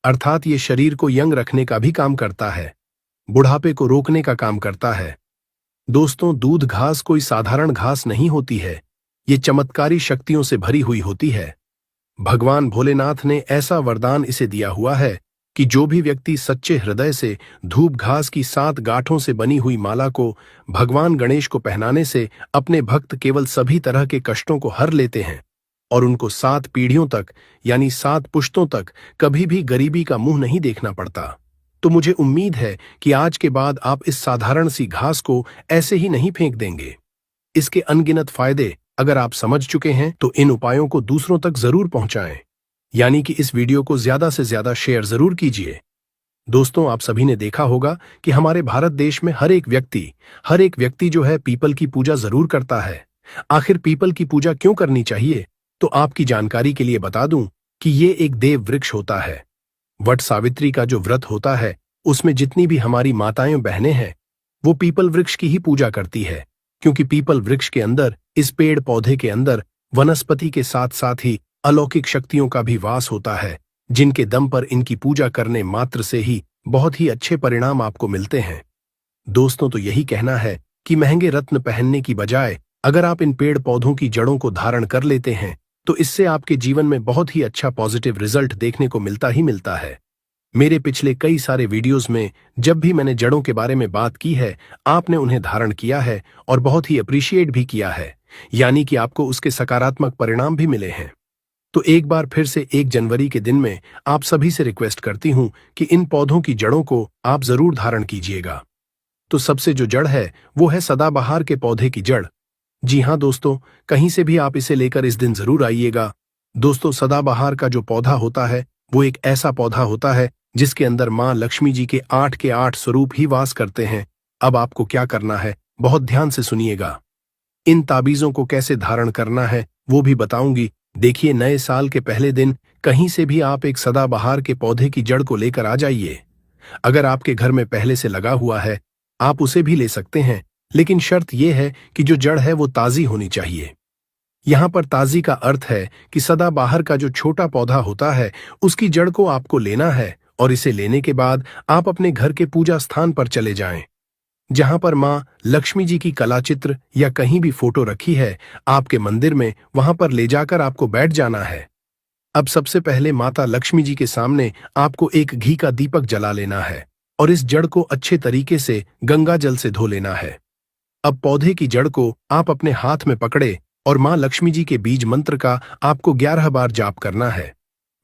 अर्थात ये शरीर को यंग रखने का भी काम करता है, बुढ़ापे को रोकने का काम करता है। दोस्तों, दूध घास कोई साधारण घास नहीं होती है, ये चमत्कारी शक्तियों से भरी हुई होती है। भगवान भोलेनाथ ने ऐसा वरदान इसे दिया हुआ है कि जो भी व्यक्ति सच्चे हृदय से धूप घास की 7 गांठों से बनी हुई माला को भगवान गणेश को पहनाने से अपने भक्त केवल सभी तरह के कष्टों को हर लेते हैं और उनको 7 पीढ़ियों तक यानी 7 पुश्तों तक कभी भी गरीबी का मुंह नहीं देखना पड़ता। तो मुझे उम्मीद है कि आज के बाद आप इस साधारण सी घास को ऐसे ही नहीं फेंक देंगे। इसके अनगिनत फायदे अगर आप समझ चुके हैं तो इन उपायों को दूसरों तक जरूर पहुंचाएं, यानी कि इस वीडियो को ज्यादा से ज्यादा शेयर जरूर कीजिए। दोस्तों, आप सभी ने देखा होगा कि हमारे भारत देश में हर एक व्यक्ति जो है पीपल की पूजा जरूर करता है। आखिर पीपल की पूजा क्यों करनी चाहिए? तो आपकी जानकारी के लिए बता दूं कि ये एक देव वृक्ष होता है। वट सावित्री का जो व्रत होता है उसमें जितनी भी हमारी माताएं बहनें हैं वो पीपल वृक्ष की ही पूजा करती है, क्योंकि पीपल वृक्ष के अंदर, इस पेड़ पौधे के अंदर वनस्पति के साथ साथ ही अलौकिक शक्तियों का भी वास होता है, जिनके दम पर इनकी पूजा करने मात्र से ही बहुत ही अच्छे परिणाम आपको मिलते हैं। दोस्तों, तो यही कहना है कि महंगे रत्न पहनने की बजाय अगर आप इन पेड़ पौधों की जड़ों को धारण कर लेते हैं तो इससे आपके जीवन में बहुत ही अच्छा पॉजिटिव रिजल्ट देखने को मिलता है। मेरे पिछले कई सारे वीडियोस में जब भी मैंने जड़ों के बारे में बात की है, आपने उन्हें धारण किया है और बहुत ही अप्रिशिएट भी किया है, यानी कि आपको उसके सकारात्मक परिणाम भी मिले हैं। तो एक बार फिर से 1 जनवरी के दिन में आप सभी से रिक्वेस्ट करती हूं कि इन पौधों की जड़ों को आप जरूर धारण कीजिएगा। तो सबसे जो जड़ है वो है सदाबहार के पौधे की जड़। जी हाँ दोस्तों, कहीं से भी आप इसे लेकर इस दिन जरूर आइएगा। दोस्तों, सदाबहार का जो पौधा होता है वो एक ऐसा पौधा होता है जिसके अंदर मां लक्ष्मी जी के 8 स्वरूप ही वास करते हैं। अब आपको क्या करना है, बहुत ध्यान से सुनिएगा। इन ताबीजों को कैसे धारण करना है वो भी बताऊंगी। देखिए, नए साल के पहले दिन कहीं से भी आप एक सदाबहार के पौधे की जड़ को लेकर आ जाइए। अगर आपके घर में पहले से लगा हुआ है आप उसे भी ले सकते हैं, लेकिन शर्त यह है कि जो जड़ है वो ताजी होनी चाहिए। यहां पर ताजी का अर्थ है कि सदाबहार का जो छोटा पौधा होता है उसकी जड़ को आपको लेना है और इसे लेने के बाद आप अपने घर के पूजा स्थान पर चले जाएं। जहां पर मां लक्ष्मी जी की कलाचित्र या कहीं भी फोटो रखी है आपके मंदिर में, वहां पर ले जाकर आपको बैठ जाना है। अब सबसे पहले माता लक्ष्मी जी के सामने आपको एक घी का दीपक जला लेना है और इस जड़ को अच्छे तरीके से गंगा जल से धो लेना है। अब पौधे की जड़ को आप अपने हाथ में पकड़े और मां लक्ष्मी जी के बीज मंत्र का आपको 11 बार जाप करना है।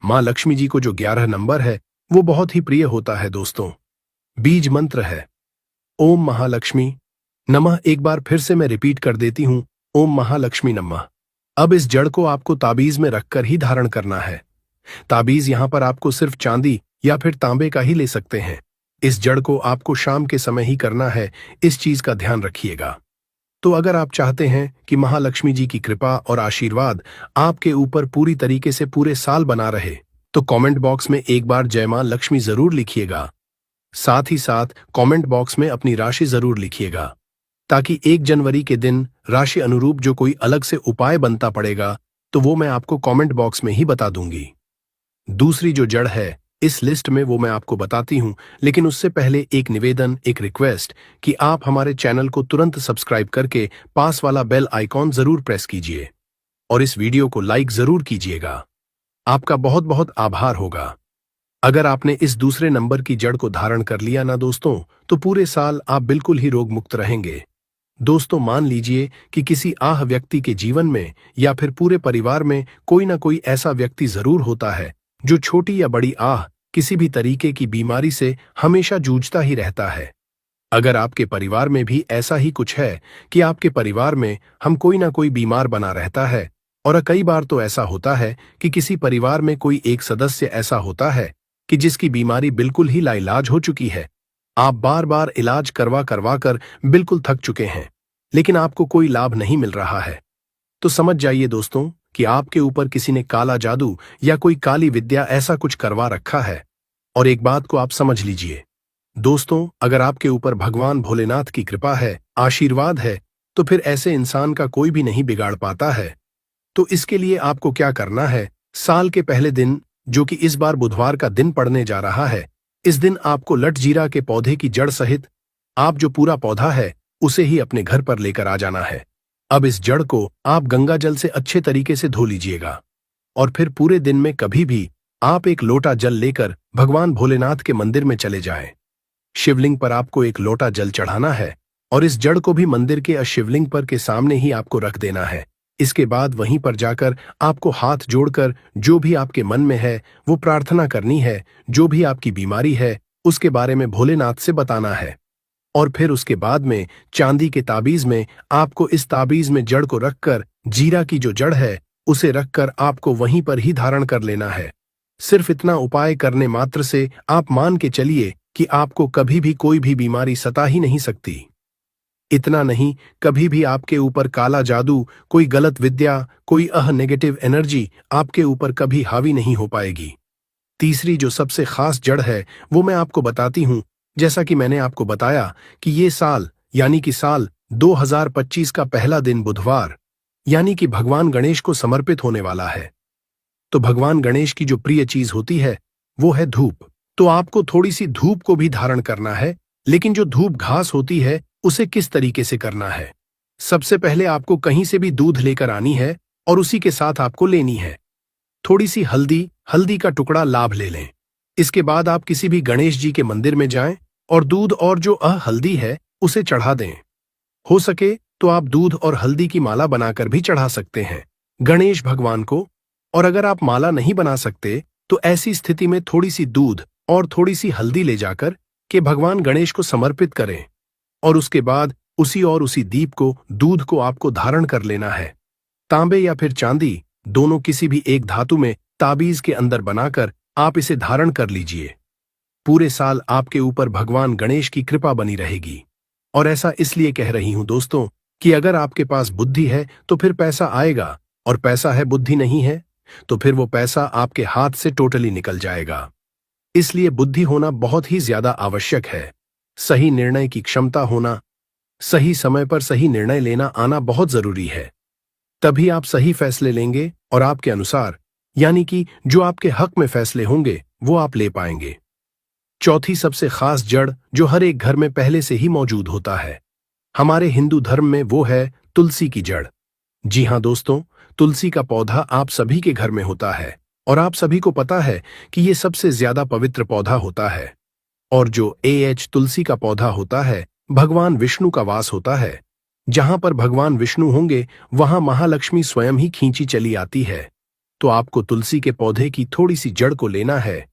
मां लक्ष्मी जी को जो 11 नंबर है वो बहुत ही प्रिय होता है दोस्तों। बीज मंत्र है ओम महालक्ष्मी नमः। एक बार फिर से मैं रिपीट कर देती हूं, ओम महालक्ष्मी नमः। अब इस जड़ को आपको ताबीज में रखकर ही धारण करना है। ताबीज यहां पर आपको सिर्फ चांदी या फिर तांबे का ही ले सकते हैं। इस जड़ को आपको शाम के समय ही करना है, इस चीज का ध्यान रखिएगा। तो अगर आप चाहते हैं कि महालक्ष्मी जी की कृपा और आशीर्वाद आपके ऊपर पूरी तरीके से पूरे साल बना रहे, तो कमेंट बॉक्स में एक बार जय मां लक्ष्मी जरूर लिखिएगा। साथ ही साथ कमेंट बॉक्स में अपनी राशि जरूर लिखिएगा, ताकि 1 जनवरी के दिन राशि अनुरूप जो कोई अलग से उपाय बनता पड़ेगा तो वो मैं आपको कमेंट बॉक्स में ही बता दूंगी। दूसरी जो जड़ है इस लिस्ट में वो मैं आपको बताती हूं, लेकिन उससे पहले एक निवेदन, एक रिक्वेस्ट कि आप हमारे चैनल को तुरंत सब्सक्राइब करके पास वाला बेल आइकॉन जरूर प्रेस कीजिए और इस वीडियो को लाइक जरूर कीजिएगा। आपका बहुत बहुत आभार होगा। अगर आपने इस दूसरे नंबर की जड़ को धारण कर लिया ना दोस्तों, तो पूरे साल आप बिल्कुल ही रोग मुक्त रहेंगे। दोस्तों, मान लीजिए कि किसी आह व्यक्ति के जीवन में या फिर पूरे परिवार में कोई ना कोई ऐसा व्यक्ति जरूर होता है जो छोटी या बड़ी आह, किसी भी तरीके की बीमारी से हमेशा जूझता ही रहता है। अगर आपके परिवार में भी ऐसा ही कुछ है कि आपके परिवार में हम कोई ना कोई बीमार बना रहता है, और कई बार तो ऐसा होता है कि किसी परिवार में कोई एक सदस्य ऐसा होता है कि जिसकी बीमारी बिल्कुल ही लाइलाज हो चुकी है, आप बार बार इलाज करवा करवा कर बिल्कुल थक चुके हैं, लेकिन आपको कोई लाभ नहीं मिल रहा है, तो समझ जाइए दोस्तों कि आपके ऊपर किसी ने काला जादू या कोई काली विद्या ऐसा कुछ करवा रखा है। और एक बात को आप समझ लीजिए दोस्तों, अगर आपके ऊपर भगवान भोलेनाथ की कृपा है, आशीर्वाद है, तो फिर ऐसे इंसान का कोई भी नहीं बिगाड़ पाता है। तो इसके लिए आपको क्या करना है, साल के पहले दिन, जो कि इस बार बुधवार का दिन पड़ने जा रहा है, इस दिन आपको लटजीरा के पौधे की जड़ सहित आप जो पूरा पौधा है उसे ही अपने घर पर लेकर आ जाना है। अब इस जड़ को आप गंगा जल से अच्छे तरीके से धो लीजिएगा और फिर पूरे दिन में कभी भी आप एक लोटा जल लेकर भगवान भोलेनाथ के मंदिर में चले जाएं। शिवलिंग पर आपको एक लोटा जल चढ़ाना है और इस जड़ को भी मंदिर के शिवलिंग पर के सामने ही आपको रख देना है। इसके बाद वहीं पर जाकर आपको हाथ जोड़कर जो भी आपके मन में है वो प्रार्थना करनी है, जो भी आपकी बीमारी है उसके बारे में भोलेनाथ से बताना है। और फिर उसके बाद में चांदी के ताबीज में आपको इस ताबीज में जड़ को रखकर, जीरा की जो जड़ है उसे रखकर आपको वहीं पर ही धारण कर लेना है। सिर्फ इतना उपाय करने मात्र से आप मान के चलिए कि आपको कभी भी कोई भी बीमारी सता ही नहीं सकती। इतना नहीं, कभी भी आपके ऊपर काला जादू, कोई गलत विद्या, कोई नेगेटिव एनर्जी आपके ऊपर कभी हावी नहीं हो पाएगी। तीसरी जो सबसे खास जड़ है वो मैं आपको बताती हूं। जैसा कि मैंने आपको बताया कि ये साल यानी कि साल 2025 का पहला दिन बुधवार यानी कि भगवान गणेश को समर्पित होने वाला है। तो भगवान गणेश की जो प्रिय चीज होती है वो है धूप। तो आपको थोड़ी सी धूप को भी धारण करना है, लेकिन जो धूप घास होती है उसे किस तरीके से करना है। सबसे पहले आपको कहीं से भी दूध लेकर आनी है और उसी के साथ आपको लेनी है थोड़ी सी हल्दी का टुकड़ा लाभ ले लें। इसके बाद आप किसी भी गणेश जी के मंदिर में जाएं और दूध और जो हल्दी है उसे चढ़ा दें। हो सके तो आप दूध और हल्दी की माला बनाकर भी चढ़ा सकते हैं गणेश भगवान को। और अगर आप माला नहीं बना सकते तो ऐसी स्थिति में थोड़ी सी दूध और थोड़ी सी हल्दी ले जाकर के भगवान गणेश को समर्पित करें और उसके बाद उसी दीप को, दूध को आपको धारण कर लेना है। तांबे या फिर चांदी, दोनों किसी भी एक धातु में ताबीज के अंदर बनाकर आप इसे धारण कर लीजिए। पूरे साल आपके ऊपर भगवान गणेश की कृपा बनी रहेगी। और ऐसा इसलिए कह रही हूं दोस्तों कि अगर आपके पास बुद्धि है तो फिर पैसा आएगा, और पैसा है, बुद्धि नहीं है तो फिर वो पैसा आपके हाथ से टोटली निकल जाएगा। इसलिए बुद्धि होना बहुत ही ज्यादा आवश्यक है। सही निर्णय की क्षमता होना, सही समय पर सही निर्णय लेना आना बहुत जरूरी है। तभी आप सही फैसले लेंगे और आपके अनुसार, यानी कि जो आपके हक में फैसले होंगे वो आप ले पाएंगे। चौथी सबसे खास जड़ जो हर एक घर में पहले से ही मौजूद होता है हमारे हिंदू धर्म में, वो है तुलसी की जड़। जी हां दोस्तों, तुलसी का पौधा आप सभी के घर में होता है और आप सभी को पता है कि ये सबसे ज्यादा पवित्र पौधा होता है। और जो तुलसी का पौधा होता है, भगवान विष्णु का वास होता है। जहां पर भगवान विष्णु होंगे वहां महालक्ष्मी स्वयं ही खींची चली आती है। तो आपको तुलसी के पौधे की थोड़ी सी जड़ को लेना है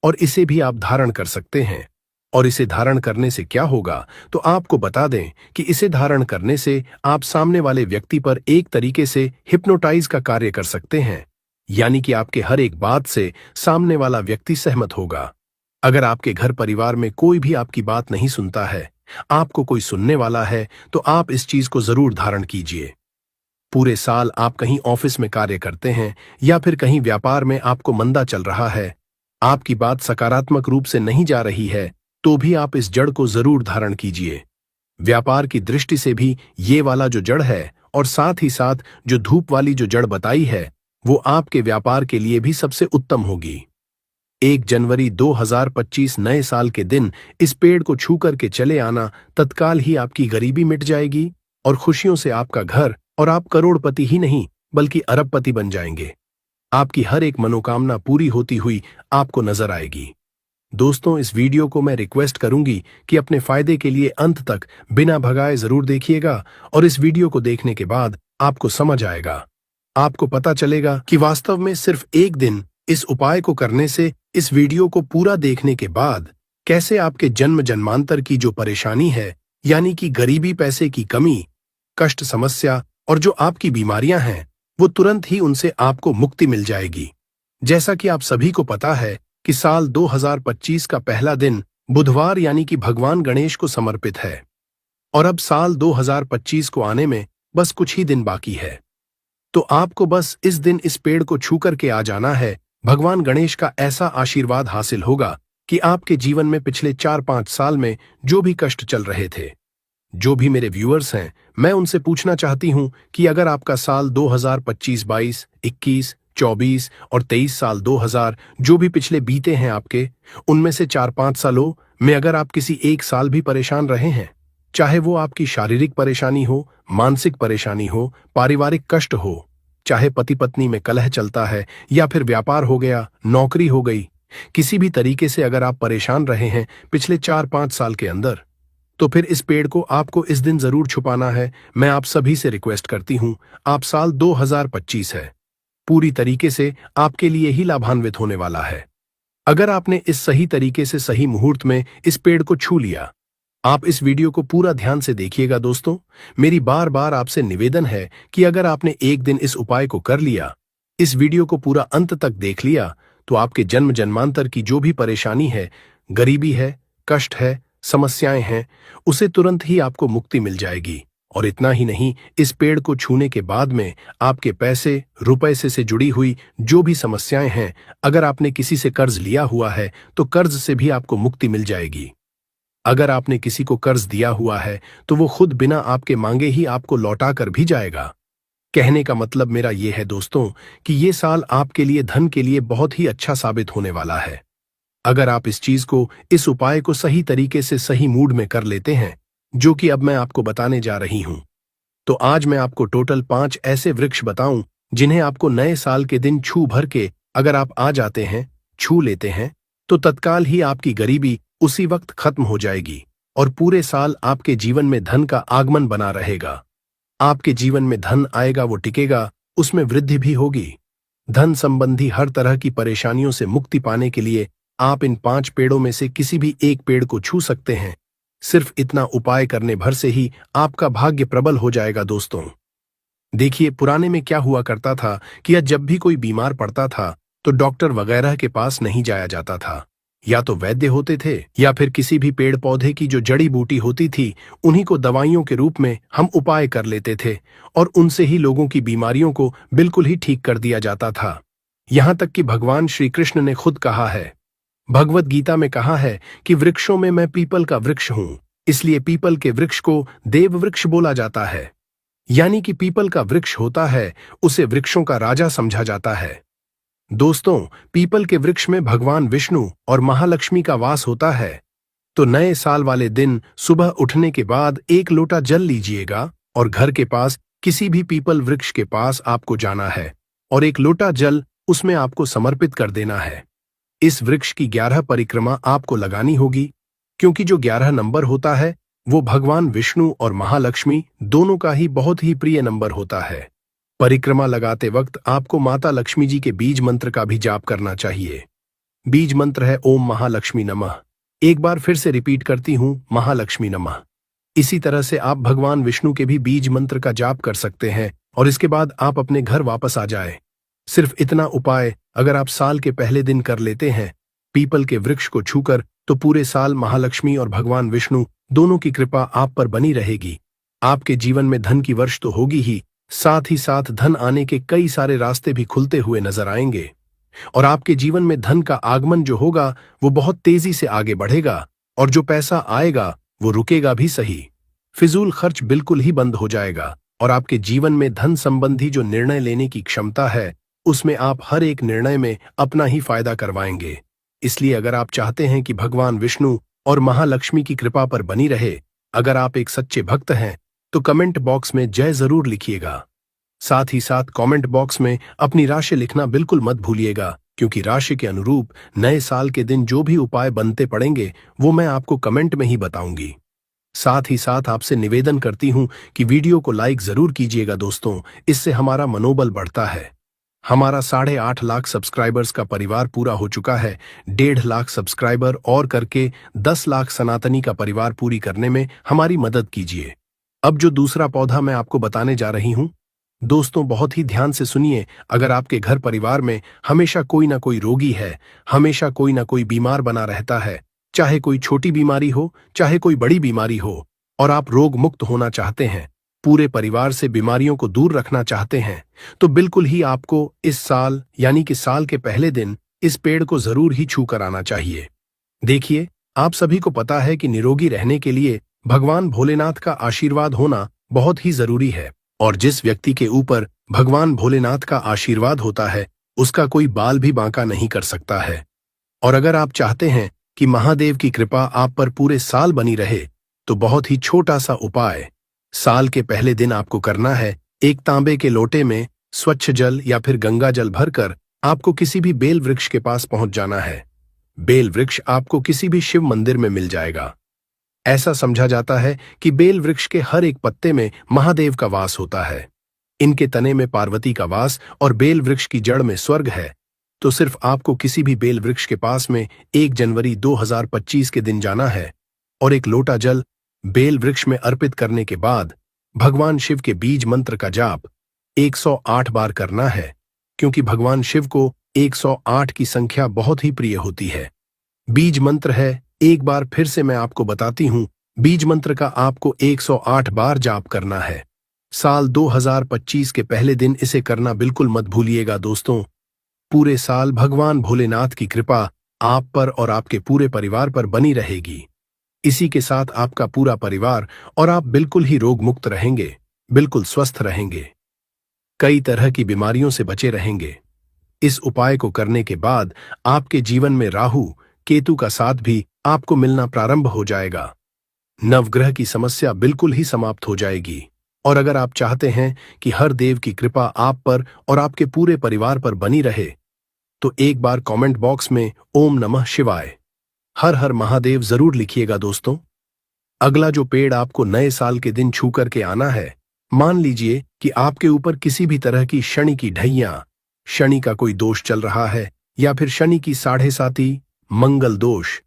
और इसे भी आप धारण कर सकते हैं। और इसे धारण करने से क्या होगा, तो आपको बता दें कि इसे धारण करने से आप सामने वाले व्यक्ति पर एक तरीके से हिप्नोटाइज का कार्य कर सकते हैं, यानी कि आपके हर एक बात से सामने वाला व्यक्ति सहमत होगा। अगर आपके घर परिवार में कोई भी आपकी बात नहीं सुनता है आपको कोई सुनने वाला है तो आप इस चीज को जरूर धारण कीजिए। पूरे साल आप कहीं ऑफिस में कार्य करते हैं या फिर कहीं व्यापार में आपको मंदा चल रहा है, आपकी बात सकारात्मक रूप से नहीं जा रही है, तो भी आप इस जड़ को जरूर धारण कीजिए। व्यापार की दृष्टि से भी ये वाला जो जड़ है और साथ ही साथ जो धूप वाली जो जड़ बताई है, वो आपके व्यापार के लिए भी सबसे उत्तम होगी। 1 जनवरी 2025 नए साल के दिन इस पेड़ को छू करके चले आना, तत्काल ही आपकी गरीबी मिट जाएगी और खुशियों से आपका घर और आप करोड़पति ही नहीं बल्कि अरबपति बन जाएंगे। आपकी हर एक मनोकामना पूरी होती हुई आपको नजर आएगी। दोस्तों, इस वीडियो को मैं रिक्वेस्ट करूंगी कि अपने फायदे के लिए अंत तक बिना भगाए जरूर देखिएगा और इस वीडियो को देखने के बाद आपको समझ आएगा, आपको पता चलेगा कि वास्तव में सिर्फ एक दिन इस उपाय को करने से, इस वीडियो को पूरा देखने के बाद कैसे आपके जन्म जन्मांतर की जो परेशानी है, यानी कि गरीबी, पैसे की कमी, कष्ट, समस्या और जो आपकी बीमारियां हैं, वो तुरंत ही उनसे आपको मुक्ति मिल जाएगी। जैसा कि आप सभी को पता है कि साल 2025 का पहला दिन बुधवार यानी कि भगवान गणेश को समर्पित है और अब साल 2025 को आने में बस कुछ ही दिन बाकी है। तो आपको बस इस दिन इस पेड़ को छू करके आ जाना है। भगवान गणेश का ऐसा आशीर्वाद हासिल होगा कि आपके जीवन में पिछले 4-5 साल में जो भी कष्ट चल रहे थे, जो भी मेरे व्यूअर्स हैं, मैं उनसे पूछना चाहती हूं कि अगर आपका साल 2025, 22, 21, 24 और 23 साल 2000 जो भी पिछले बीते हैं आपके, उनमें से 4-5 सालों में अगर आप किसी एक साल भी परेशान रहे हैं, चाहे वो आपकी शारीरिक परेशानी हो, मानसिक परेशानी हो, पारिवारिक कष्ट हो, चाहे पति पत्नी में कलह चलता है या फिर व्यापार हो गया, नौकरी हो गई, किसी भी तरीके से अगर आप परेशान रहे हैं पिछले 4-5 साल के अंदर, तो फिर इस पेड़ को आपको इस दिन जरूर छुपाना है। मैं आप सभी से रिक्वेस्ट करती हूं, आप साल 2025 है, पूरी तरीके से आपके लिए ही लाभान्वित होने वाला है। अगर आपने इस सही तरीके से सही मुहूर्त में इस पेड़ को छू लिया, आप इस वीडियो को पूरा ध्यान से देखिएगा। दोस्तों, मेरी बार बार आपसे निवेदन है कि अगर आपने एक दिन इस उपाय को कर लिया, इस वीडियो को पूरा अंत तक देख लिया, तो आपके जन्म जन्मांतर की जो भी परेशानी है, गरीबी है, कष्ट है, समस्याएं हैं, उसे तुरंत ही आपको मुक्ति मिल जाएगी। और इतना ही नहीं, इस पेड़ को छूने के बाद में आपके पैसे, रुपए से जुड़ी हुई जो भी समस्याएं हैं, अगर आपने किसी से कर्ज लिया हुआ है तो कर्ज से भी आपको मुक्ति मिल जाएगी। अगर आपने किसी को कर्ज दिया हुआ है तो वो खुद बिना आपके मांगे ही आपको लौटा कर भी जाएगा। कहने का मतलब मेरा ये है दोस्तों कि ये साल आपके लिए धन के लिए बहुत ही अच्छा साबित होने वाला है। अगर आप इस चीज को, इस उपाय को सही तरीके से सही मूड में कर लेते हैं, जो कि अब मैं आपको बताने जा रही हूं, तो आज मैं आपको टोटल 5 ऐसे वृक्ष बताऊं जिन्हें आपको नए साल के दिन छू भर के अगर आप आ जाते हैं, छू लेते हैं, तो तत्काल ही आपकी गरीबी उसी वक्त खत्म हो जाएगी और पूरे साल आपके जीवन में धन का आगमन बना रहेगा। आपके जीवन में धन आएगा, वो टिकेगा, उसमें वृद्धि भी होगी। धन संबंधी हर तरह की परेशानियों से मुक्ति पाने के लिए आप इन 5 पेड़ों में से किसी भी एक पेड़ को छू सकते हैं। सिर्फ इतना उपाय करने भर से ही आपका भाग्य प्रबल हो जाएगा। दोस्तों, देखिए, पुराने में क्या हुआ करता था कि जब भी कोई बीमार पड़ता था तो डॉक्टर वगैरह के पास नहीं जाया जाता था। या तो वैद्य होते थे या फिर किसी भी पेड़ पौधे की जो जड़ी बूटी होती थी, उन्हीं को दवाइयों के रूप में हम उपाय कर लेते थे और उनसे ही लोगों की बीमारियों को बिल्कुल ही ठीक कर दिया जाता था। यहां तक कि भगवान श्री कृष्ण ने खुद कहा है, भगवत गीता में कहा है कि वृक्षों में मैं पीपल का वृक्ष हूं, इसलिए पीपल के वृक्ष को देव वृक्ष बोला जाता है। यानी कि पीपल का वृक्ष होता है, उसे वृक्षों का राजा समझा जाता है। दोस्तों, पीपल के वृक्ष में भगवान विष्णु और महालक्ष्मी का वास होता है। तो नए साल वाले दिन सुबह उठने के बाद 1 लोटा जल लीजिएगा और घर के पास किसी भी पीपल वृक्ष के पास आपको जाना है और 1 लोटा जल उसमें आपको समर्पित कर देना है। इस वृक्ष की 11 परिक्रमा आपको लगानी होगी, क्योंकि जो 11 नंबर होता है वो भगवान विष्णु और महालक्ष्मी दोनों का ही बहुत ही प्रिय नंबर होता है। परिक्रमा लगाते वक्त आपको माता लक्ष्मी जी के बीज मंत्र का भी जाप करना चाहिए। बीज मंत्र है ओम महालक्ष्मी नमः। एक बार फिर से रिपीट करती हूं, महालक्ष्मी नमः। इसी तरह से आप भगवान विष्णु के भी बीज मंत्र का जाप कर सकते हैं और इसके बाद आप अपने घर वापस आ जाए। सिर्फ इतना उपाय अगर आप साल के पहले दिन कर लेते हैं, पीपल के वृक्ष को छूकर तो पूरे साल महालक्ष्मी और भगवान विष्णु दोनों की कृपा आप पर बनी रहेगी। आपके जीवन में धन की वर्ष तो होगी ही, साथ ही साथ धन आने के कई सारे रास्ते भी खुलते हुए नजर आएंगे। और आपके जीवन में धन का आगमन जो होगा वो बहुत तेजी से आगे बढ़ेगा, और जो पैसा आएगा वो रुकेगा भी सही। फिजूल खर्च बिल्कुल ही बंद हो जाएगा, और आपके जीवन में धन संबंधी जो निर्णय लेने की क्षमता है उसमें आप हर एक निर्णय में अपना ही फायदा करवाएंगे। इसलिए अगर आप चाहते हैं कि भगवान विष्णु और महालक्ष्मी की कृपा पर बनी रहे, अगर आप एक सच्चे भक्त हैं, तो कमेंट बॉक्स में जय जरूर लिखिएगा। साथ ही साथ कमेंट बॉक्स में अपनी राशि लिखना बिल्कुल मत भूलिएगा, क्योंकि राशि के अनुरूप नए साल के दिन जो भी उपाय बनते पड़ेंगे वो मैं आपको कमेंट में ही बताऊंगी। साथ ही साथ आपसे निवेदन करती हूं कि वीडियो को लाइक जरूर कीजिएगा दोस्तों, इससे हमारा मनोबल बढ़ता है। हमारा 8.5 लाख सब्सक्राइबर्स का परिवार पूरा हो चुका है। 1.5 लाख सब्सक्राइबर और करके 10 लाख सनातनी का परिवार पूरी करने में हमारी मदद कीजिए। अब जो दूसरा पौधा मैं आपको बताने जा रही हूं दोस्तों, बहुत ही ध्यान से सुनिए। अगर आपके घर परिवार में हमेशा कोई ना कोई रोगी है, हमेशा कोई ना कोई बीमार बना रहता है, चाहे कोई छोटी बीमारी हो चाहे कोई बड़ी बीमारी हो, और आप रोग मुक्त होना चाहते हैं, पूरे परिवार से बीमारियों को दूर रखना चाहते हैं, तो बिल्कुल ही आपको इस साल यानी कि साल के पहले दिन इस पेड़ को जरूर ही छू कर आना चाहिए। देखिए, आप सभी को पता है कि निरोगी रहने के लिए भगवान भोलेनाथ का आशीर्वाद होना बहुत ही जरूरी है, और जिस व्यक्ति के ऊपर भगवान भोलेनाथ का आशीर्वाद होता है उसका कोई बाल भी बांका नहीं कर सकता है। और अगर आप चाहते हैं कि महादेव की कृपा आप पर पूरे साल बनी रहे, तो बहुत ही छोटा सा उपाय साल के पहले दिन आपको करना है। एक तांबे के लोटे में स्वच्छ जल या फिर गंगा जल भरकर आपको किसी भी बेल वृक्ष के पास पहुंच जाना है। बेल वृक्ष आपको किसी भी शिव मंदिर में मिल जाएगा। ऐसा समझा जाता है कि बेल वृक्ष के हर एक पत्ते में महादेव का वास होता है। इनके तने में पार्वती का वास और बेल वृक्ष की जड़ में स्वर्ग है। तो सिर्फ आपको किसी भी बेल वृक्ष के पास में 1 जनवरी 2025 के दिन जाना है, और एक लोटा जल बेल वृक्ष में अर्पित करने के बाद भगवान शिव के बीज मंत्र का जाप 108 बार करना है, क्योंकि भगवान शिव को 108 की संख्या बहुत ही प्रिय होती है। बीज मंत्र है, एक बार फिर से मैं आपको बताती हूं, बीज मंत्र का आपको 108 बार जाप करना है। साल 2025 के पहले दिन इसे करना बिल्कुल मत भूलिएगा दोस्तों। पूरे साल भगवान भोलेनाथ की कृपा आप पर और आपके पूरे परिवार पर बनी रहेगी। इसी के साथ आपका पूरा परिवार और आप बिल्कुल ही रोग मुक्त रहेंगे, बिल्कुल स्वस्थ रहेंगे, कई तरह की बीमारियों से बचे रहेंगे। इस उपाय को करने के बाद आपके जीवन में राहु केतु का साथ भी आपको मिलना प्रारंभ हो जाएगा। नवग्रह की समस्या बिल्कुल ही समाप्त हो जाएगी। और अगर आप चाहते हैं कि हर देव की कृपा आप पर और आपके पूरे परिवार पर बनी रहे, तो एक बार कमेंट बॉक्स में ओम नमः शिवाय, हर हर महादेव जरूर लिखिएगा दोस्तों। अगला जो पेड़ आपको नए साल के दिन छू करके आना है, मान लीजिए कि आपके ऊपर किसी भी तरह की शनि की ढैया, शनि का कोई दोष चल रहा है, या फिर शनि की 7.5 मंगल दोष,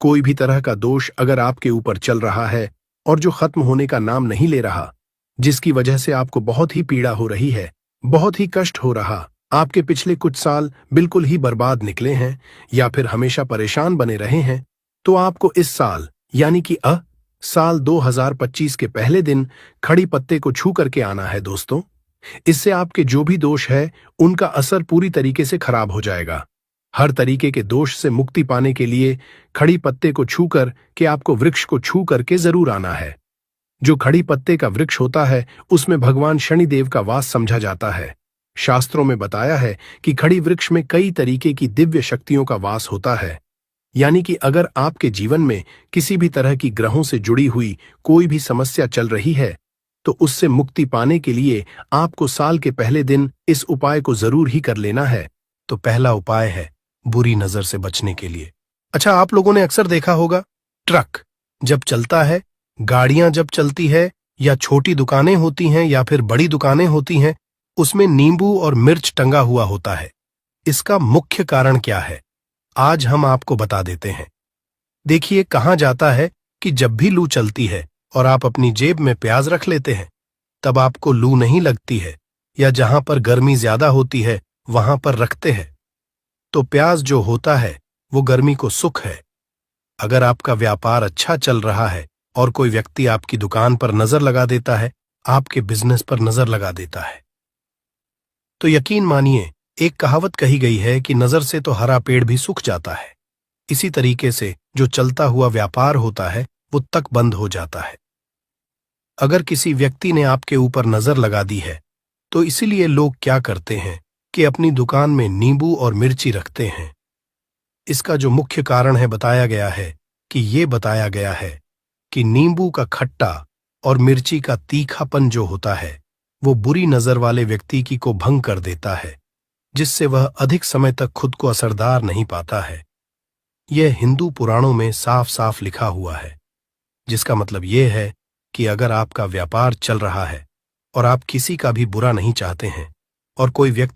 कोई भी तरह का दोष अगर आपके ऊपर चल रहा है और जो खत्म होने का नाम नहीं ले रहा, जिसकी वजह से आपको बहुत ही पीड़ा हो रही है, बहुत ही कष्ट हो रहा, आपके पिछले कुछ साल बिल्कुल ही बर्बाद निकले हैं या फिर हमेशा परेशान बने रहे हैं, तो आपको इस साल यानी कि साल 2025 के पहले दिन खड़ी पत्ते को छू करके आना है दोस्तों। इससे आपके जो भी दोष है उनका असर पूरी तरीके से खराब हो जाएगा। हर तरीके के दोष से मुक्ति पाने के लिए खड़ी पत्ते को छू कर के आपको वृक्ष को छू करके जरूर आना है। जो खड़ी पत्ते का वृक्ष होता है उसमें भगवान शनिदेव का वास समझा जाता है। शास्त्रों में बताया है कि खड़ी वृक्ष में कई तरीके की दिव्य शक्तियों का वास होता है। यानी कि अगर आपके जीवन में किसी भी तरह की ग्रहों से जुड़ी हुई कोई भी समस्या चल रही है, तो उससे मुक्ति पाने के लिए आपको साल के पहले दिन इस उपाय को जरूर ही कर लेना है। तो पहला उपाय है बुरी नजर से बचने के लिए। अच्छा, आप लोगों ने अक्सर देखा होगा, ट्रक जब चलता है, गाड़ियां जब चलती है, या छोटी दुकानें होती हैं या फिर बड़ी दुकानें होती हैं, उसमें नींबू और मिर्च टंगा हुआ होता है। इसका मुख्य कारण क्या है, आज हम आपको बता देते हैं। देखिए, कहा जाता है कि जब भी लू चलती है और आप अपनी जेब में प्याज रख लेते हैं, तब आपको लू नहीं लगती है, या जहां पर गर्मी ज्यादा होती है वहां पर रखते हैं, तो प्याज जो होता है वो गर्मी को सुख है, अगर आपका व्यापार अच्छा चल रहा है और कोई व्यक्ति आपकी दुकान पर नजर लगा देता है, आपके बिजनेस पर नजर लगा देता है, तो यकीन मानिए, एक कहावत कही गई है कि नजर से तो हरा पेड़ भी सूख जाता है। इसी तरीके से जो चलता हुआ व्यापार होता है वो तक बंद हो जाता है। अगर किसी व्यक्ति ने आपके ऊपर नजर लगा दी है, तो इसीलिए लोग क्या करते हैं कि अपनी दुकान में नींबू और मिर्ची रखते हैं। इसका जो मुख्य कारण है बताया गया है कि नींबू का खट्टा और मिर्ची का तीखापन जो होता है वो बुरी नजर वाले व्यक्ति की को भंग कर देता है, जिससे वह अधिक समय तक खुद को असरदार नहीं पाता है। यह हिंदू पुराणों में साफ साफ लिखा हुआ है, जिसका मतलब यह है कि अगर आपका व्यापार चल रहा है और आप किसी का भी बुरा नहीं चाहते हैं और कोई व्यक्ति